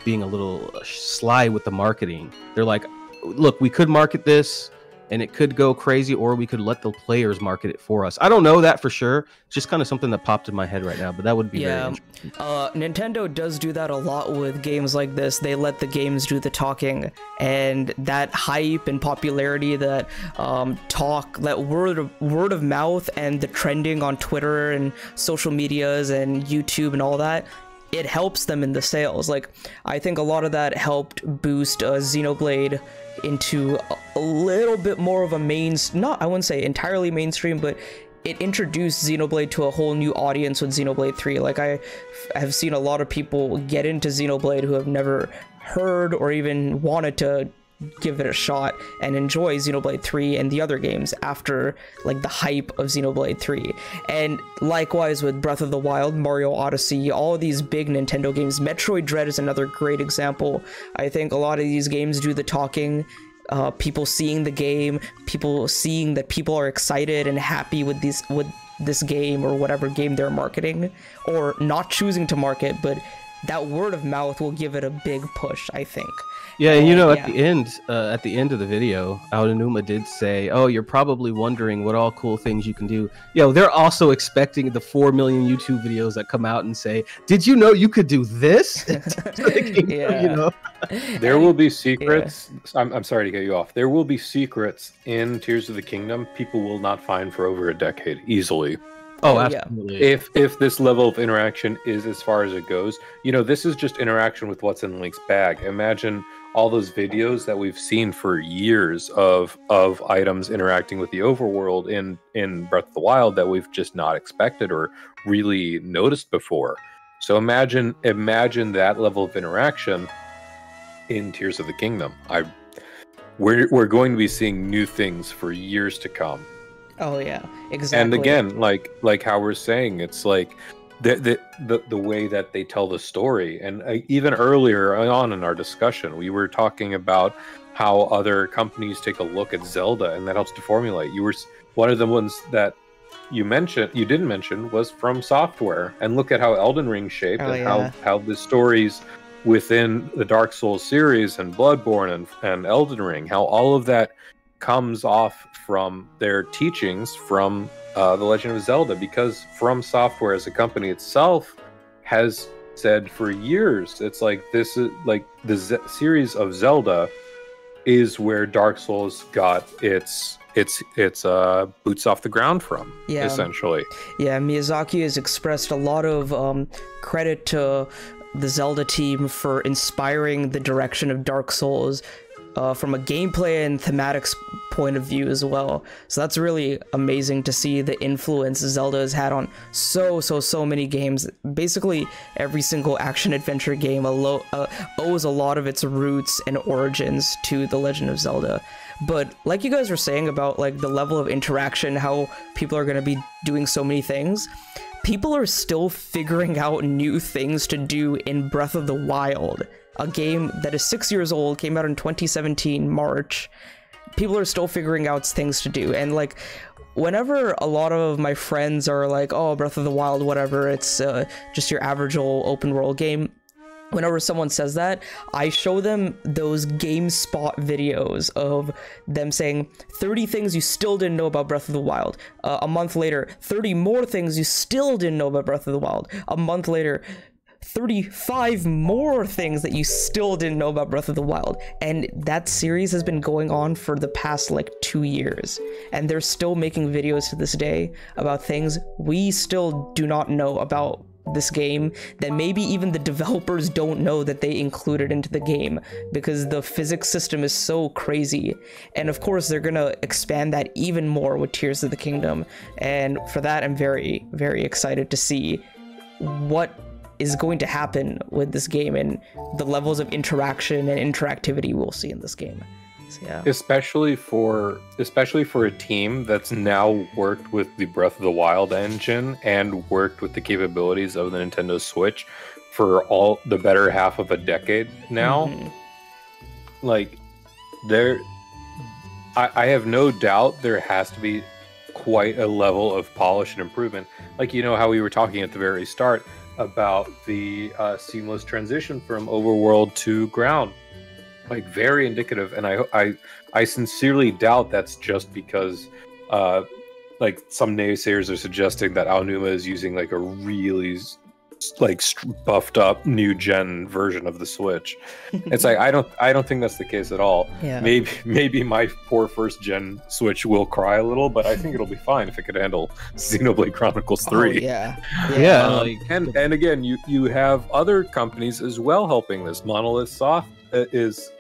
being a little sly with the marketing. They're like, look, we could market this and it could go crazy, or we could let the players market it for us. I don't know that for sure. It's just kind of something that popped in my head right now, but that would be very interesting. Nintendo does do that a lot with games like this. They let the games do the talking, and that hype and popularity, that that word of mouth and the trending on Twitter and social medias and YouTube and all that, it helps them in the sales. Like, I think a lot of that helped boost Xenoblade into a little bit more of a I wouldn't say entirely mainstream, but it introduced Xenoblade to a whole new audience with Xenoblade 3. Like, I have seen a lot of people get into Xenoblade who have never heard or even wanted to give it a shot and enjoy Xenoblade 3 and the other games after, like, the hype of Xenoblade 3. And likewise with Breath of the Wild, Mario Odyssey, all of these big Nintendo games. Metroid Dread is another great example. I think a lot of these games do the talking. People seeing the game, people seeing that people are excited and happy with this game or whatever game they're marketing, or not choosing to market, but that word of mouth will give it a big push, I think. Yeah, and you know, at the end of the video, Aonuma did say, "Oh, you're probably wondering what all cool things you can do." Yo, they're also expecting the 4 million YouTube videos that come out and say, "Did you know you could do this?" You know, there will be secrets. I'm sorry to get you off. There will be secrets in Tears of the Kingdom people will not find for over a decade easily. Oh, absolutely. If this level of interaction is as far as it goes, you know, this is just interaction with what's in Link's bag. Imagine all those videos that we've seen for years of items interacting with the overworld in Breath of the Wild that we've just not expected or really noticed before. So imagine that level of interaction in Tears of the Kingdom. We're going to be seeing new things for years to come. Oh yeah, exactly. And again, like how we're saying, it's like the way that they tell the story. And even earlier on in our discussion, we were talking about how other companies take a look at Zelda, and that helps to formulate. You were one of the ones that you didn't mention was From Software, and look at how Elden Ring shaped how the stories within the Dark Souls series and Bloodborne and Elden Ring, how all of that comes off from their teachings from The Legend of Zelda, because From Software as a company itself has said for years, it's like, this is like the series of Zelda is where Dark Souls got its boots off the ground from, essentially. Yeah, Miyazaki has expressed a lot of credit to the Zelda team for inspiring the direction of Dark Souls from a gameplay and thematics point of view as well. So that's really amazing to see the influence Zelda has had on so many games. Basically, every single action-adventure game owes a lot of its roots and origins to The Legend of Zelda. But like you guys were saying about like the level of interaction, how people are going to be doing so many things, people are still figuring out new things to do in Breath of the Wild, a game that is 6 years old, came out in 2017 March. People are still figuring out things to do, and like whenever a lot of my friends are like, oh, Breath of the Wild, whatever, it's just your average old open world game. Whenever someone says that, I show them those GameSpot videos of them saying 30 things you still didn't know about Breath of the Wild. A month later, 30 more things you still didn't know about Breath of the Wild. A month later, 35 more things that you still didn't know about Breath of the Wild. And that series has been going on for the past like 2 years. And they're still making videos to this day about things we still do not know about this game, that maybe even the developers don't know that they included into the game, because the physics system is so crazy. And of course they're gonna expand that even more with Tears of the Kingdom, and for that I'm very excited to see what is going to happen with this game and the levels of interaction and interactivity we'll see in this game. So, yeah. Especially for a team that's now worked with the Breath of the Wild engine and worked with the capabilities of the Nintendo Switch for all the better half of a decade now. Like, I have no doubt there has to be quite a level of polish and improvement. Like, you know how we were talking at the very start about the seamless transition from overworld to ground. Like, very indicative, and I sincerely doubt that's just because like some naysayers are suggesting that Aonuma is using like a really like buffed up new gen version of the Switch. It's like I don't think that's the case at all. Yeah. Maybe my poor first gen Switch will cry a little, but I think it'll be fine if it could handle Xenoblade Chronicles 3. Oh, yeah. And again, you have other companies as well helping this. Monolith Soft is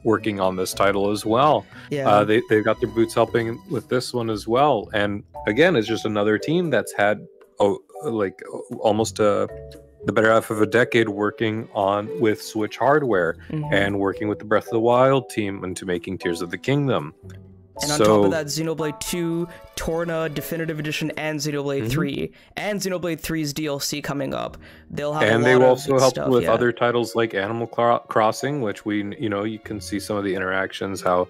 working on this title as well. They've got their boots helping with this one as well, and again, it's just another team that's had almost the better half of a decade working with Switch hardware and working with the Breath of the Wild team into making Tears of the Kingdom. And on top of that, Xenoblade 2, Torna Definitive Edition, and Xenoblade 3, and Xenoblade 3's DLC coming up. They'll have and a lot they've of also helped stuff, with other titles like Animal Crossing, which you can see some of the interactions, how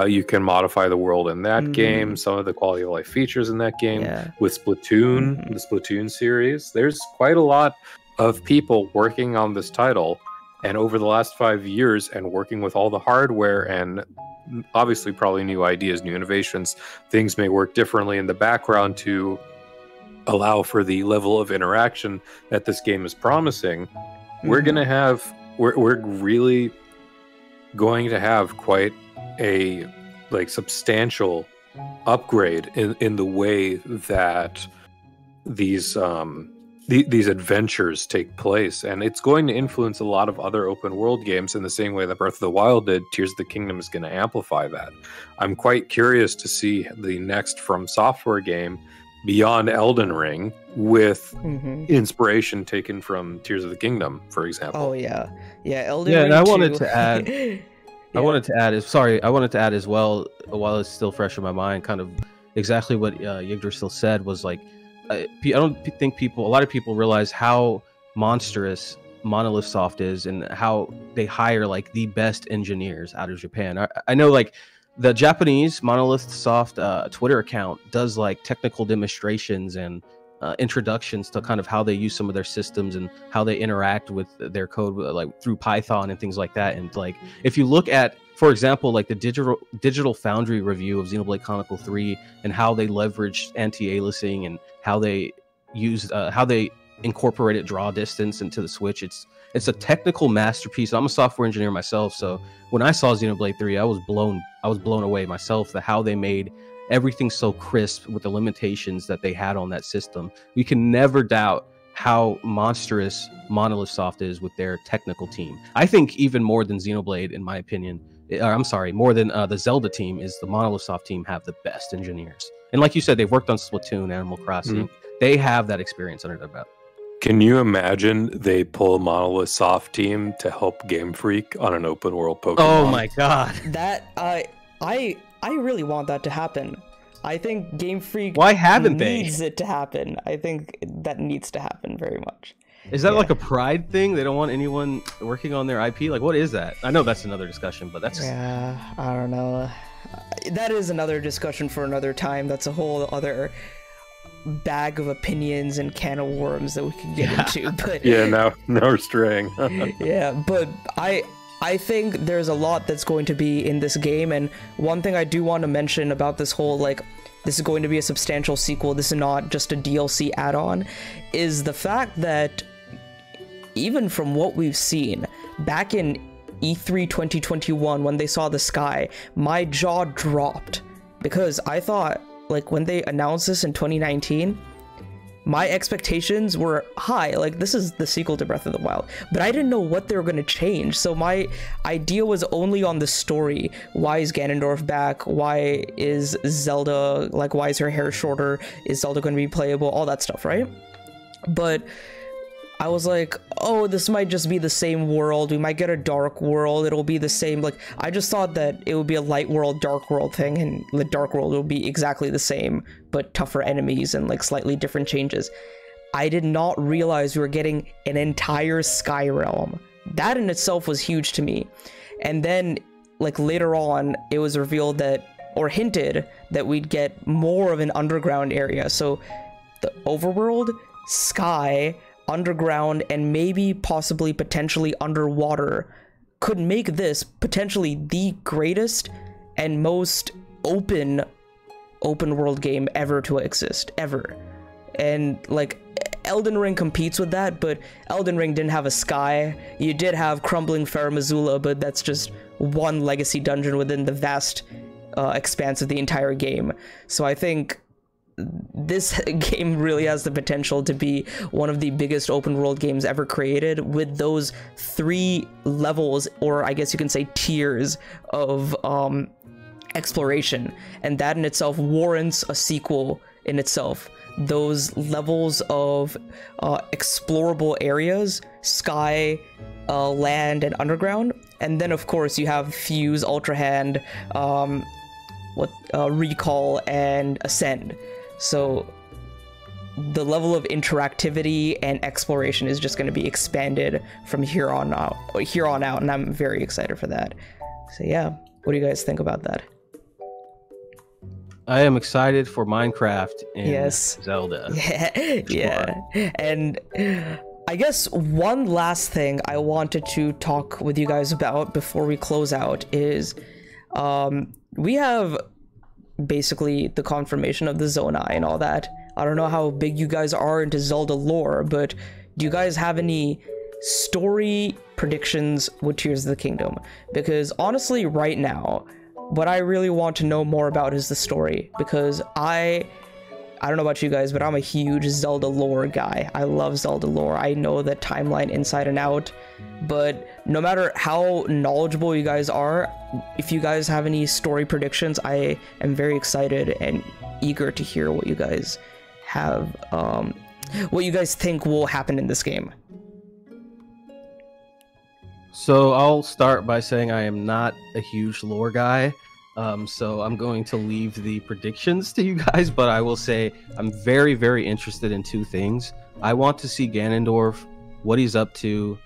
you can modify the world in that game, some of the quality of life features in that game. With Splatoon, the Splatoon series, there's quite a lot of people working on this title, and over the last 5 years, and working with all the hardware and obviously probably new ideas, new innovations. Things may work differently in the background to allow for the level of interaction that this game is promising. We're really going to have quite a substantial upgrade in the way that these adventures take place, and it's going to influence a lot of other open world games in the same way that Breath of the Wild did. Tears of the Kingdom is going to amplify that. I'm quite curious to see the next From Software game beyond Elden Ring with inspiration taken from Tears of the Kingdom, for example. Oh yeah, Elden Ring. And I wanted to add I wanted to add as well, while it's still fresh in my mind, kind of exactly what Yggdrasil said was like, I don't think a lot of people realize how monstrous Monolith Soft is and how they hire like the best engineers out of Japan. I know like the Japanese Monolith Soft Twitter account does like technical demonstrations and introductions to kind of how they use some of their systems and how they interact with their code, like through Python and things like that. And like, if you look at, for example, like the Digital Foundry review of Xenoblade Chronicle 3 and how they leveraged anti-aliasing and how they used, how they incorporated draw distance into the Switch. It's a technical masterpiece. I'm a software engineer myself, so when I saw Xenoblade 3, I was blown away myself, the how they made everything so crisp with the limitations that they had on that system. We can never doubt how monstrous Monolith Soft is with their technical team. I think even more than Xenoblade, in my opinion, I'm sorry, more than the Zelda team, is the Monolith Soft team have the best engineers. And like you said, they've worked on Splatoon, Animal Crossing. They have that experience under their belt. Can you imagine they pull Monolith Soft team to help Game Freak on an open world Pokemon? Oh my god. That I really want that to happen. I think Game Freak Why haven't needs they? it to happen. I think that needs to happen very much. Is that like a pride thing? They don't want anyone working on their IP? Like, what is that? I know that's another discussion, but that's... Yeah, I don't know. That is another discussion for another time. That's a whole other bag of opinions and can of worms that we could get into. But yeah, now we're straying. yeah, but I think there's a lot that's going to be in this game, and one thing I do want to mention about this whole, like, this is going to be a substantial sequel, this is not just a DLC add-on, is the fact that even from what we've seen, back in E3 2021, when they saw the sky, my jaw dropped, because I thought, like, when they announced this in 2019, my expectations were high. Like, this is the sequel to Breath of the Wild, but I didn't know what they were going to change. So my idea was only on the story. Why is Ganondorf back? Why is Zelda, like, why is her hair shorter? Is Zelda going to be playable? All that stuff, right? But I was like, oh, this might just be the same world. We might get a dark world. It'll be the same. Like, I just thought that it would be a light world, dark world thing, and the dark world will be exactly the same, but tougher enemies and, like, slightly different changes. I did not realize we were getting an entire sky realm. That in itself was huge to me. And then, like, later on, it was revealed that, or hinted, that we'd get more of an underground area. So the overworld, sky, underground, and maybe possibly potentially underwater could make this potentially the greatest and most open world game ever to exist, ever. And, like, Elden Ring competes with that, but Elden Ring didn't have a sky. You did have Crumbling Fair Missoula, but that's just one legacy dungeon within the vast expanse of the entire game. So I think this game really has the potential to be one of the biggest open world games ever created, with those 3 levels, or I guess you can say tiers, of exploration, and that in itself warrants a sequel in itself. Those levels of explorable areas, sky, land, and underground, and then of course you have Fuse, Ultra Hand, Recall, and Ascend. So the level of interactivity and exploration is just going to be expanded from here on out, and I'm very excited for that. So yeah, what do you guys think about that? I am excited for Minecraft and Zelda. Yeah. And I guess one last thing I wanted to talk with you guys about before we close out is we have basically the confirmation of the Zonai and all that. I don't know how big you guys are into Zelda lore, but do you guys have any story predictions with Tears of the Kingdom? Because honestly, right now, what I really want to know more about is the story, because I don't know about you guys, but I'm a huge Zelda lore guy. I love Zelda lore. I know the timeline inside and out, but no matter how knowledgeable you guys are, if you guys have any story predictions, I am very excited and eager to hear what you guys have, what you guys think will happen in this game. So I'll start by saying I am not a huge lore guy. So I'm going to leave the predictions to you guys, but I will say I'm very, very interested in 2 things. I want to see Ganondorf, what he's up to,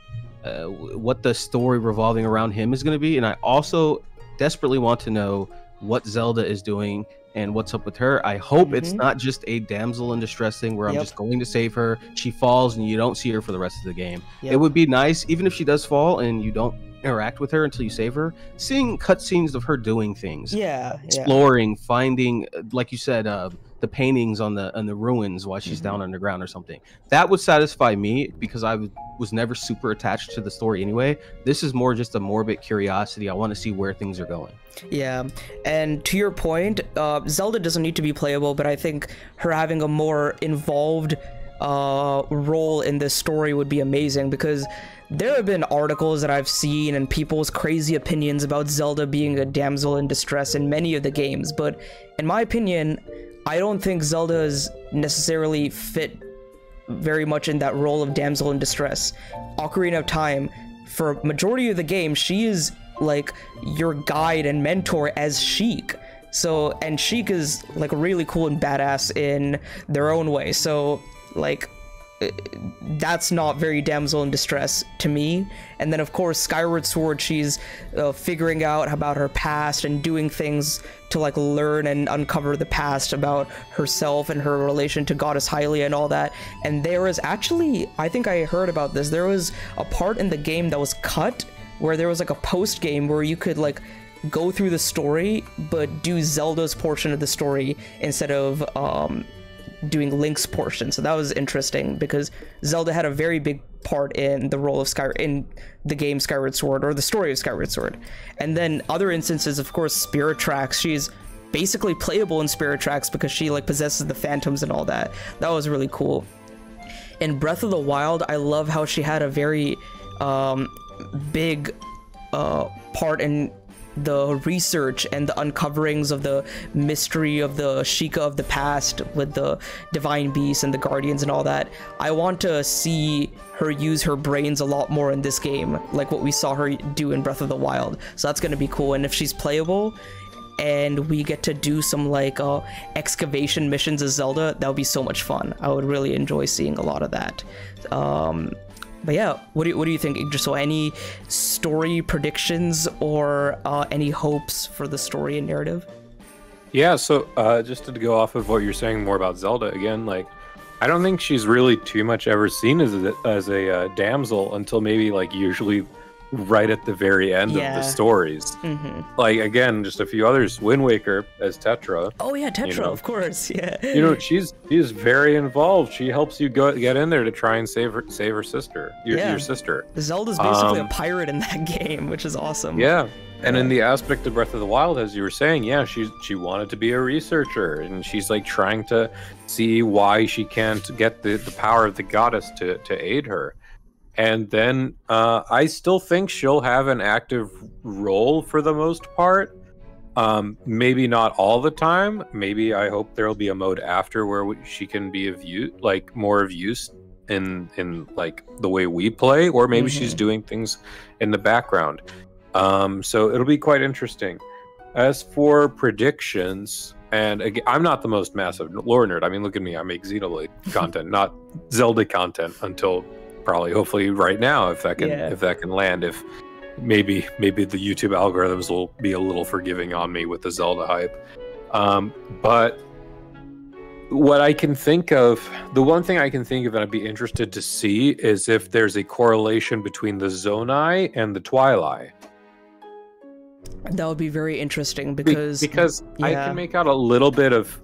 what the story revolving around him is going to be, and I also desperately want to know what Zelda is doing and what's up with her. I hope it's not just a damsel in distress thing where I'm just going to save her, she falls, and you don't see her for the rest of the game. It would be nice, even if she does fall and you don't interact with her until you save her, seeing cutscenes of her doing things, exploring, finding, like you said, the paintings on the ruins while she's down underground or something. That would satisfy me because I was never super attached to the story anyway. This is more just a morbid curiosity. I want to see where things are going. Yeah, and to your point, Zelda doesn't need to be playable, but I think her having a more involved role in this story would be amazing, because there have been articles that I've seen and people's crazy opinions about Zelda being a damsel in distress in many of the games, but in my opinion, I don't think Zelda is necessarily fit very much in that role of damsel in distress. Ocarina of Time, for majority of the game, she is like your guide and mentor as Sheik. So, and Sheik is like really cool and badass in their own way. So, like, that's not very damsel in distress to me. And then of course Skyward Sword, she's figuring out about her past and doing things to like learn and uncover the past about herself and her relation to Goddess Hylia and all that. And there was actually, I think I heard about this, there was a part in the game that was cut where there was like a post game where you could like go through the story but do Zelda's portion of the story instead of doing Link's portion. So that was interesting because Zelda had a very big part in the role of in the game Skyward Sword, or the story of Skyward Sword. And then other instances, of course, Spirit Tracks, she's basically playable in Spirit Tracks because she like possesses the phantoms and all that. That was really cool. In Breath of the Wild, I love how she had a very big part in the research and the uncoverings of the mystery of the Sheikah of the past with the divine beasts and the guardians and all that. I want to see her use her brains a lot more in this game, like what we saw her do in Breath of the Wild. So that's going to be cool. And if she's playable and we get to do some like excavation missions as Zelda, that would be so much fun. I would really enjoy seeing a lot of that. But yeah, what do you think, Yggdrasil? Any story predictions or any hopes for the story and narrative? Yeah, so just to go off of what you're saying more about Zelda again, like I don't think she's really too much ever seen as a damsel until maybe like usually right at the very end of the stories. Like again, just a few others. Wind Waker as Tetra. Oh yeah, Tetra, of course. Yeah. You know, she's very involved. She helps you get in there to try and save her sister, your sister. Zelda's basically a pirate in that game, which is awesome. Yeah. And in the aspect of Breath of the Wild, as you were saying, yeah, she wanted to be a researcher, and she's like trying to see why she can't get the power of the goddess to aid her. And then I still think she'll have an active role for the most part. Maybe not all the time. Maybe I hope there'll be a mode after where she can be more of use in like the way we play, or maybe she's doing things in the background. So it'll be quite interesting. As for predictions, and again, I'm not the most massive lore nerd. I mean, look at me. I make Xenoblade content, not Zelda content until probably hopefully right now, if that can land. If maybe the YouTube algorithms will be a little forgiving on me with the Zelda hype. But what I can think of, the one thing I can think of and I'd be interested to see is if there's a correlation between the Zonai and the Twilight. That would be very interesting because I can make out a little bit of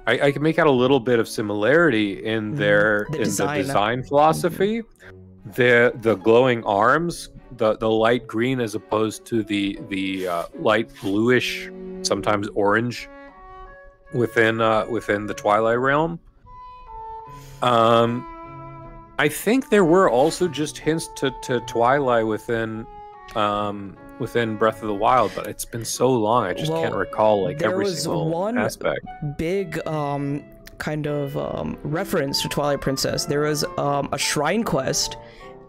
I can make out a little bit of similarity in the design philosophy. The glowing arms, the light green as opposed to the light bluish, sometimes orange within the Twilight realm. I think there were also just hints to Twilight within Breath of the Wild, but it's been so long I just can't recall like every single aspect. Big kind of reference to Twilight Princess. There was a shrine quest,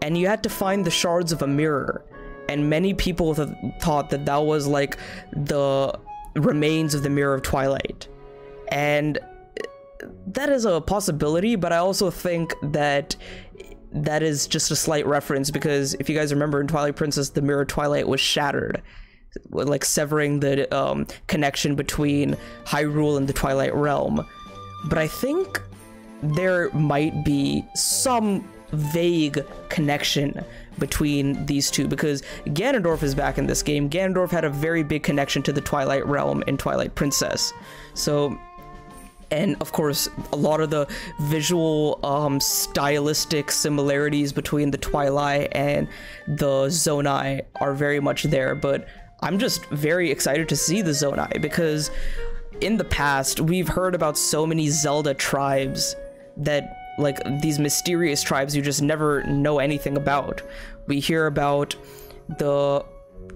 and you had to find the shards of a mirror, and many people thought that was like the remains of the Mirror of Twilight, and that is a possibility. But I also think that is just a slight reference, because if you guys remember in Twilight Princess, the Mirror of Twilight was shattered. like severing the connection between Hyrule and the Twilight Realm. But I think there might be some vague connection between these two, because Ganondorf is back in this game. Ganondorf had a very big connection to the Twilight Realm in Twilight Princess. So, and of course, a lot of the visual stylistic similarities between the Twilight and the Zonai are very much there, but I'm just very excited to see the Zonai, because in the past, we've heard about so many Zelda tribes that, like, these mysterious tribes you just never know anything about. We hear about the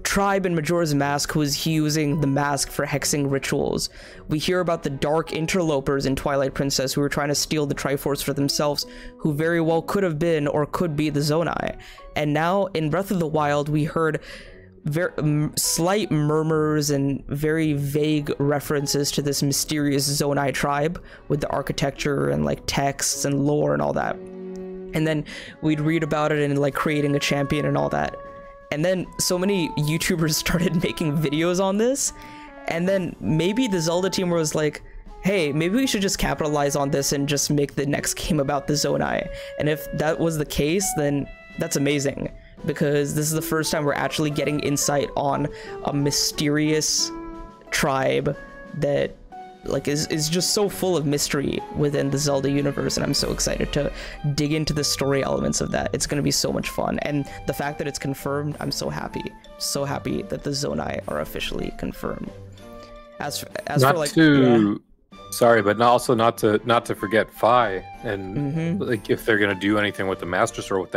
tribe in Majora's Mask who is using the mask for hexing rituals. We hear about the dark interlopers in Twilight Princess who are trying to steal the Triforce for themselves, who very well could have been or could be the Zonai. And now in Breath of the Wild, we heard very slight murmurs and very vague references to this mysterious Zonai tribe with the architecture and like texts and lore and all that. And then we'd read about it and like creating a champion and all that. And then so many YouTubers started making videos on this, and then maybe the Zelda team was like, hey, maybe we should just capitalize on this and just make the next game about the Zonai. And if that was the case, then that's amazing, because this is the first time we're actually getting insight on a mysterious tribe that like is just so full of mystery within the Zelda universe, and I'm so excited to dig into the story elements of that. It's going to be so much fun, and the fact that it's confirmed, I'm so happy that the Zonai are officially confirmed. As not for like to sorry, but not to forget Fi, and like if they're going to do anything with the Master Sword with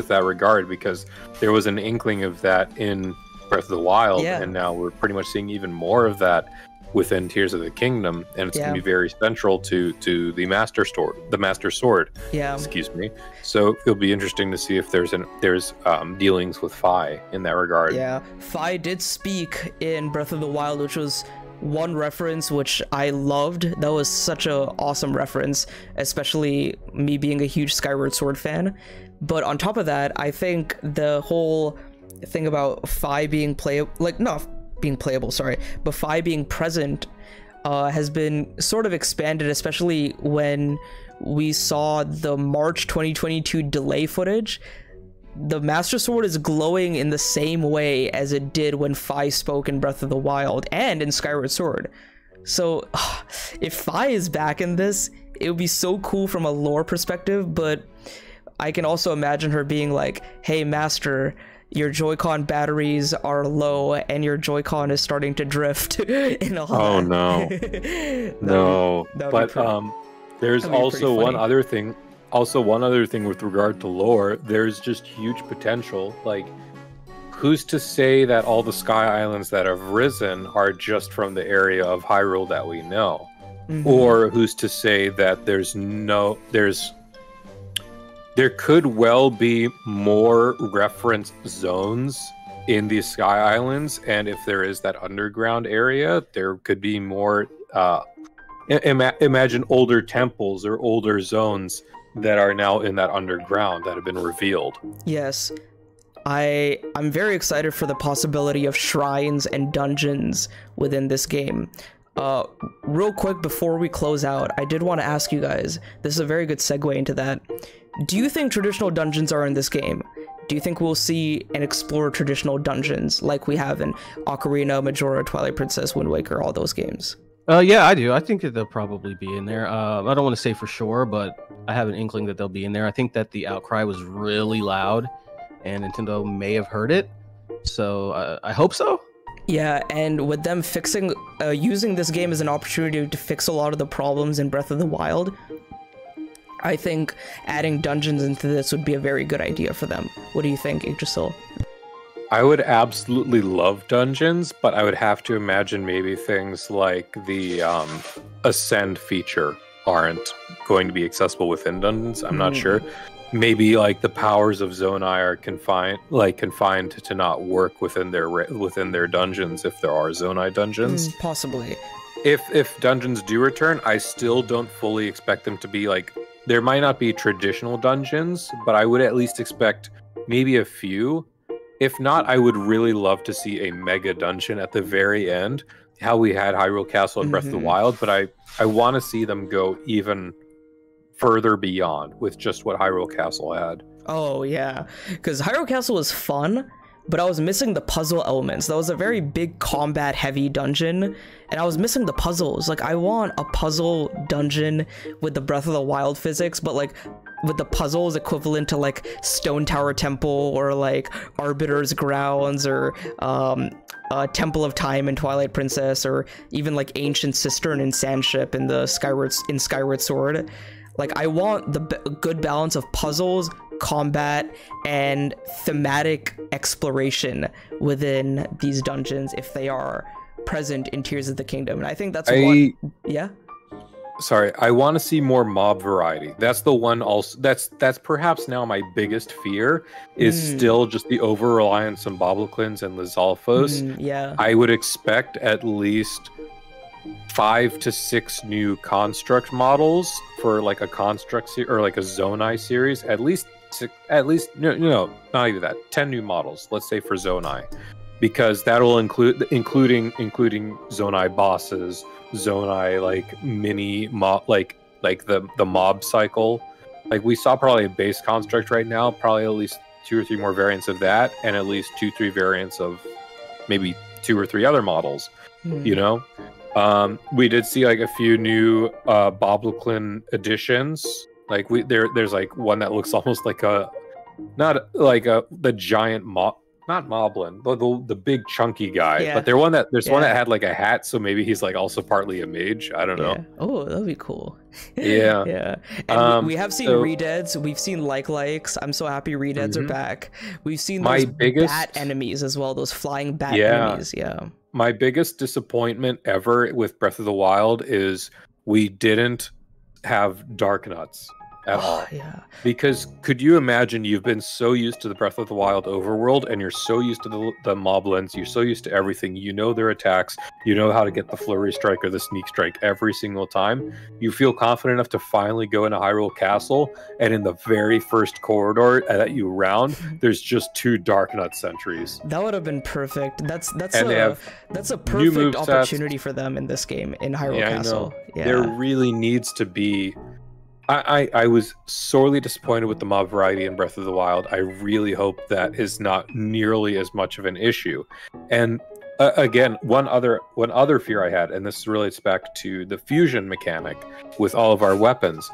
that regard, because there was an inkling of that in Breath of the Wild, and now we're pretty much seeing even more of that within Tears of the Kingdom, and it's going to be very central to the Master Sword. Yeah. Excuse me. So it'll be interesting to see if there's dealings with Fi in that regard. Yeah, Fi did speak in Breath of the Wild, which was one reference which I loved. That was such a awesome reference, especially me being a huge Skyward Sword fan. But on top of that, I think the whole thing about Fi being playable, sorry, but Fi being present has been sort of expanded, especially when we saw the March 2022 delay footage. The Master Sword is glowing in the same way as it did when Fi spoke in Breath of the Wild and in Skyward Sword. So if Fi is back in this, it would be so cool from a lore perspective, but I can also imagine her being like, hey Master, your Joy-Con batteries are low and your Joy-Con is starting to drift. And all oh that. No. No. But there's also one other thing. One other thing with regard to lore, there's just huge potential. Like, who's to say that all the Sky Islands that have risen are just from the area of Hyrule that we know? Or who's to say that there could well be more reference zones in these Sky Islands, and if there is that underground area, there could be more imagine older temples or older zones that are now in that underground that have been revealed. Yes. I'm very excited for the possibility of shrines and dungeons within this game. Real quick before we close out, I did want to ask you guys, this is a very good segue into that. Do you think traditional dungeons are in this game? Do you think we'll see and explore traditional dungeons like we have in Ocarina, Majora, Twilight Princess, Wind Waker, all those games? Yeah, I do. I think that they'll probably be in there. I don't want to say for sure, but I have an inkling that they'll be in there. I think that the outcry was really loud, and Nintendo may have heard it. So I hope so. Yeah, and with them using this game as an opportunity to fix a lot of the problems in Breath of the Wild, I think adding dungeons into this would be a very good idea for them. What do you think, Yggdrasil? I would absolutely love dungeons, but I would have to imagine maybe things like the Ascend feature aren't going to be accessible within dungeons. I'm not sure. Maybe like the powers of Zonai are confined to not work within their dungeons if there are Zonai dungeons. Possibly. If dungeons do return, I still don't fully expect them to be like. There might not be traditional dungeons, but I would at least expect maybe a few If not, I would really love to see a mega dungeon at the very end, how we had Hyrule Castle and Breath of the Wild, but I want to see them go even further beyond with just what Hyrule Castle had. Oh yeah, because Hyrule Castle was fun, but I was missing the puzzle elements. That was a very big combat heavy dungeon, and I was missing the puzzles. Like, I want a puzzle dungeon with the Breath of the Wild physics, but like with the puzzles equivalent to like Stone Tower Temple or like Arbiter's Grounds or Temple of Time in Twilight Princess, or even like Ancient Cistern and Sandship in the Skyward Sword. Like, I want the good balance of puzzles, combat, and thematic exploration within these dungeons if they are present in Tears of the Kingdom. And I think that's yeah. Sorry, I want to see more mob variety. That's the one also that's perhaps now my biggest fear is still just the over reliance on Boblins and Lizalfos. Yeah. I would expect at least 5 to 6 new construct models for like a construct or like a Zonai series. At least no, not even that. 10 new models, let's say, for Zonai, because that'll including Zonai bosses, Zonai like mini mob, like the mob cycle. Like, we saw probably a base construct right now, probably at least 2 or 3 more variants of that, and at least 2-3 variants of maybe 2 or 3 other models. You know. We did see like a few new Boblin additions. Like there's like one that looks almost like the giant not Moblin, the big chunky guy. Yeah. But there's one that had like a hat, so maybe he's like also partly a mage. I don't know. Oh, that'd be cool. Yeah. Yeah. And we have seen Redeads. We've seen likes. I'm so happy Redeads are back. We've seen those bat enemies as well. Those flying bat enemies. Yeah. My biggest disappointment ever with Breath of the Wild is we didn't have Dark Nuts at all. Yeah. Because could you imagine, you've been so used to the Breath of the Wild overworld, and you're so used to the Moblins, you're so used to everything, you know their attacks, you know how to get the Flurry Strike or the Sneak Strike every single time. You feel confident enough to finally go into Hyrule Castle, and in the very first corridor that you round, there's just 2 Dark Nut sentries. That would have been perfect. That's a perfect opportunity for them in this game, in Hyrule Castle. Yeah. There really needs to be... I was sorely disappointed with the mob variety in Breath of the Wild. I really hope that is not nearly as much of an issue. And again, one other fear I had, and this relates back to the fusion mechanic with all of our weapons.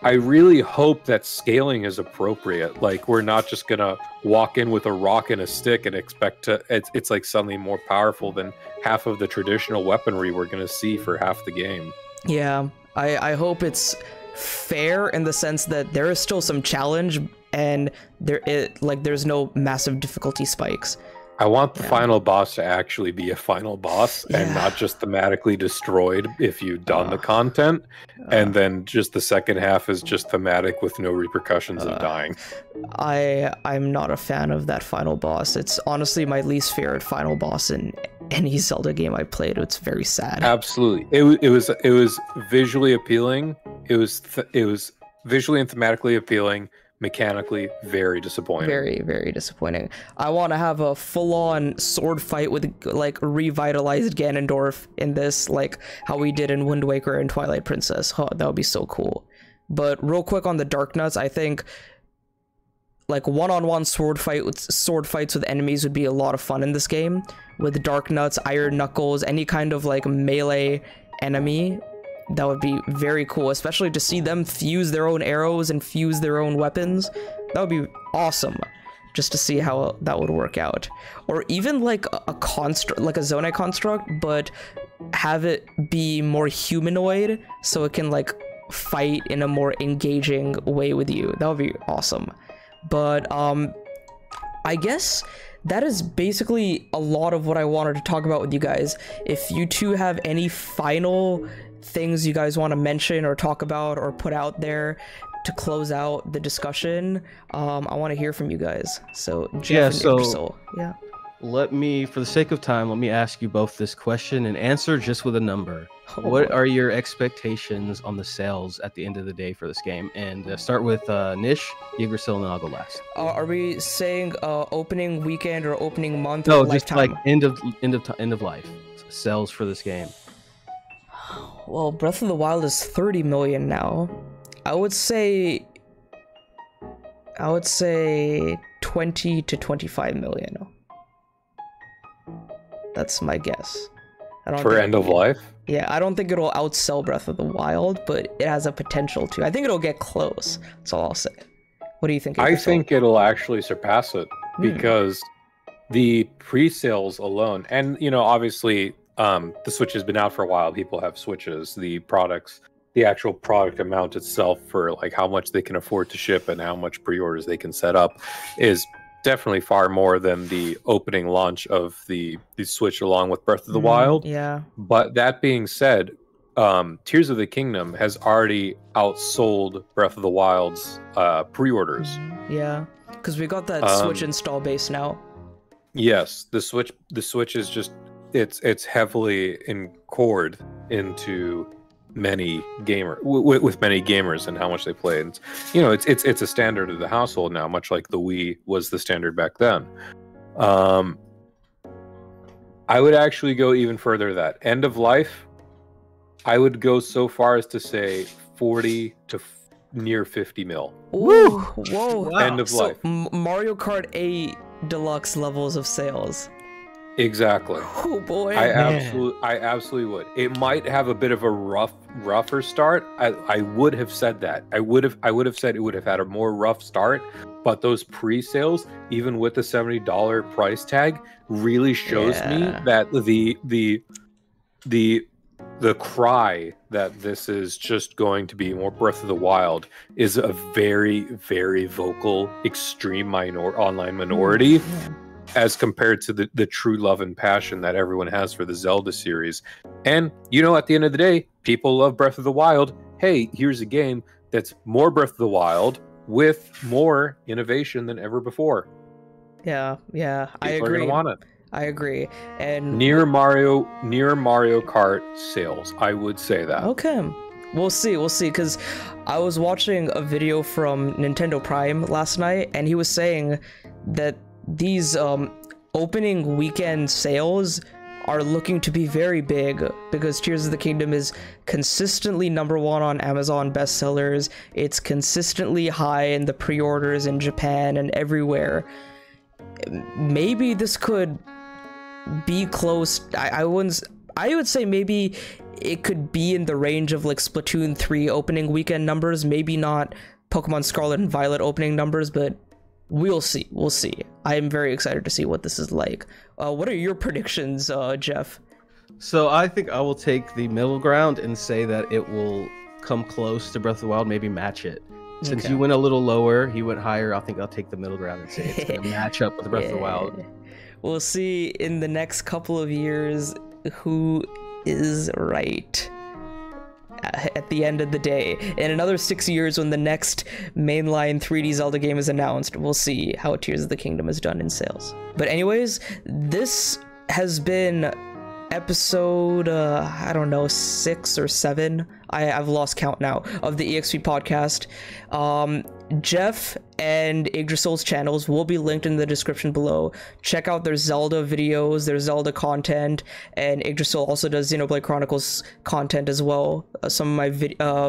I really hope that scaling is appropriate. Like, we're not just gonna walk in with a rock and a stick and expect to... It's like suddenly more powerful than half of the traditional weaponry we're gonna see for half the game. Yeah, I hope it's fair in the sense that there is still some challenge, and there's no massive difficulty spikes. I want the final boss to actually be a final boss and not just thematically destroyed if you've done the content, and then just the second half is just thematic with no repercussions of dying. I'm not a fan of that final boss. It's honestly my least favorite final boss in any Zelda game I played. It's very sad. Absolutely. It was visually appealing. It was visually and thematically appealing. Mechanically, very disappointing. Very, very disappointing. I want to have a full-on sword fight with like revitalized Ganondorf in this, like how we did in Wind Waker and Twilight Princess. Oh, that would be so cool. But real quick on the Dark Nuts, I think like one-on-one sword fights with enemies would be a lot of fun in this game. With Dark Nuts, Iron Knuckles, any kind of like melee enemy. That would be very cool, especially to see them fuse their own arrows and fuse their own weapons. That would be awesome, just to see how that would work out. Or even like a construct, like a Zonai construct, but have it be more humanoid, so it can like fight in a more engaging way with you. That would be awesome. But I guess that is basically a lot of what I wanted to talk about with you guys. If you two have any final things you guys want to mention or talk about or put out there to close out the discussion, I want to hear from you guys. So Jeff and Ingersoul. Let me, for the sake of time, let me ask you both this question and answer just with a number. Oh, What boy. are your expectations on the sales at the end of the day for this game? And start with Nish, Yggdrasil, and then I'll go last. Are we saying opening weekend or opening month? No, or just lifetime? like end of life sales for this game. Well, Breath of the Wild is 30 million now. I would say 20 to 25 million. That's my guess. For end of life? Yeah, I don't think it'll outsell Breath of the Wild, but it has a potential to. I think it'll get close. That's all I'll say. What do you think? I think it'll actually surpass it because the pre-sales alone, and obviously, the Switch has been out for a while. People have Switches. The actual product amount itself for like how much they can afford to ship and how much pre-orders they can set up is definitely far more than the opening launch of the Switch along with Breath of the Wild. Yeah. But that being said, Tears of the Kingdom has already outsold Breath of the Wild's pre-orders. Yeah, because we got that Switch install base now. Yes, the Switch is just it's heavily encored into many with many gamers and how much they play. And it's a standard of the household now, much like the Wii was the standard back then. I would actually go even further than that. End of life, I would go so far as to say 40 to near 50 mil. Woo! Whoa! Wow. End of life. Mario Kart 8 deluxe levels of sales. Exactly. Oh boy! I absolutely would. It might have a bit of a rougher start. I would have said that. I would have said it would have had a more rough start. But those pre-sales, even with the $70 price tag, really shows me that the cry that this is just going to be more Breath of the Wild is a very, very vocal, extreme online minority. As compared to the true love and passion that everyone has for the Zelda series. And, at the end of the day, people love Breath of the Wild. Hey, here's a game that's more Breath of the Wild with more innovation than ever before. Yeah, I People agree. are gonna want it. I agree. And Near Mario Kart sales, I would say that. okay. We'll see, because I was watching a video from Nintendo Prime last night, and he was saying that these opening weekend sales are looking to be very big because Tears of the Kingdom is consistently #1 on Amazon bestsellers. It's consistently high in the pre-orders in Japan and everywhere. Maybe this could be close. I would say maybe it could be in the range of like Splatoon 3 opening weekend numbers. Maybe not Pokemon Scarlet and Violet opening numbers, but we'll see. I am very excited to see what this is like. What are your predictions, Jeff? So I think I will take the middle ground and say that it will come close to Breath of the Wild, maybe match it. Since you went a little lower, he went higher, I think I'll take the middle ground and say it's going to match up with Breath of the Wild. We'll see in the next couple of years who is right at the end of the day. In another 6 years, when the next mainline 3D Zelda game is announced, we'll see how Tears of the Kingdom is done in sales. But anyways, this has been episode, 6 or 7. I've lost count now, of the EXP podcast. Jeff and Yggdrasil's channels will be linked in the description below. Check out their Zelda videos, their Zelda content, and Yggdrasil also does Xenoblade Chronicles content as well. Some of my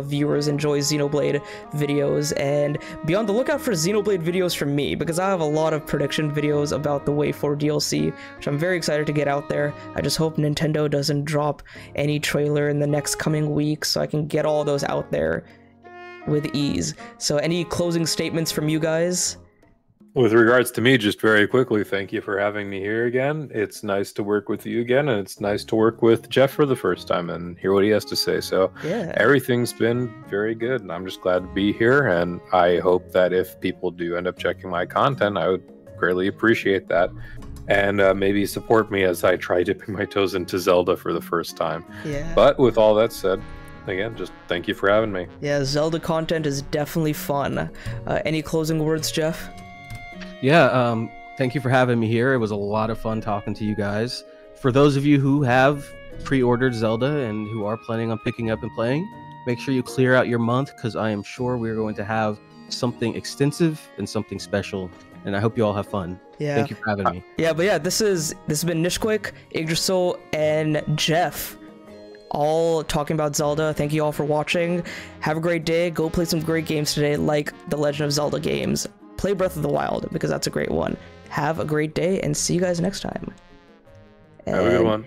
viewers enjoy Xenoblade videos, and be on the lookout for Xenoblade videos from me, because I have a lot of prediction videos about the Way 4 DLC, which I'm very excited to get out there. I just hope Nintendo doesn't drop any trailer in the next coming weeks so I can get all those out there with ease. So any closing statements from you guys? With regards to me, just very quickly, thank you for having me here again. It's nice to work with you again, and it's nice to work with Jeff for the first time and hear what he has to say. So everything's been very good, and I'm just glad to be here, and I hope that if people do end up checking my content, I would greatly appreciate that. And maybe support me as I try dipping my toes into Zelda for the first time. But with all that said, again, just thank you for having me. Yeah, Zelda content is definitely fun. Any closing words, Jeff? Yeah, Thank you for having me here. It was a lot of fun talking to you guys. For those of you who have pre-ordered Zelda and who are planning on picking up and playing, make sure you clear out your month, because I am sure we're going to have something extensive and something special. And I hope you all have fun. Yeah. Thank you for having me. Yeah, but yeah, this has been Nishquick, Yggdrasil, and Jeff, all talking about Zelda. Thank you all for watching. Have a great day. Go play some great games today, like the Legend of Zelda games. Play Breath of the Wild, because that's a great one. Have a great day, and see you guys next time. Have a good one.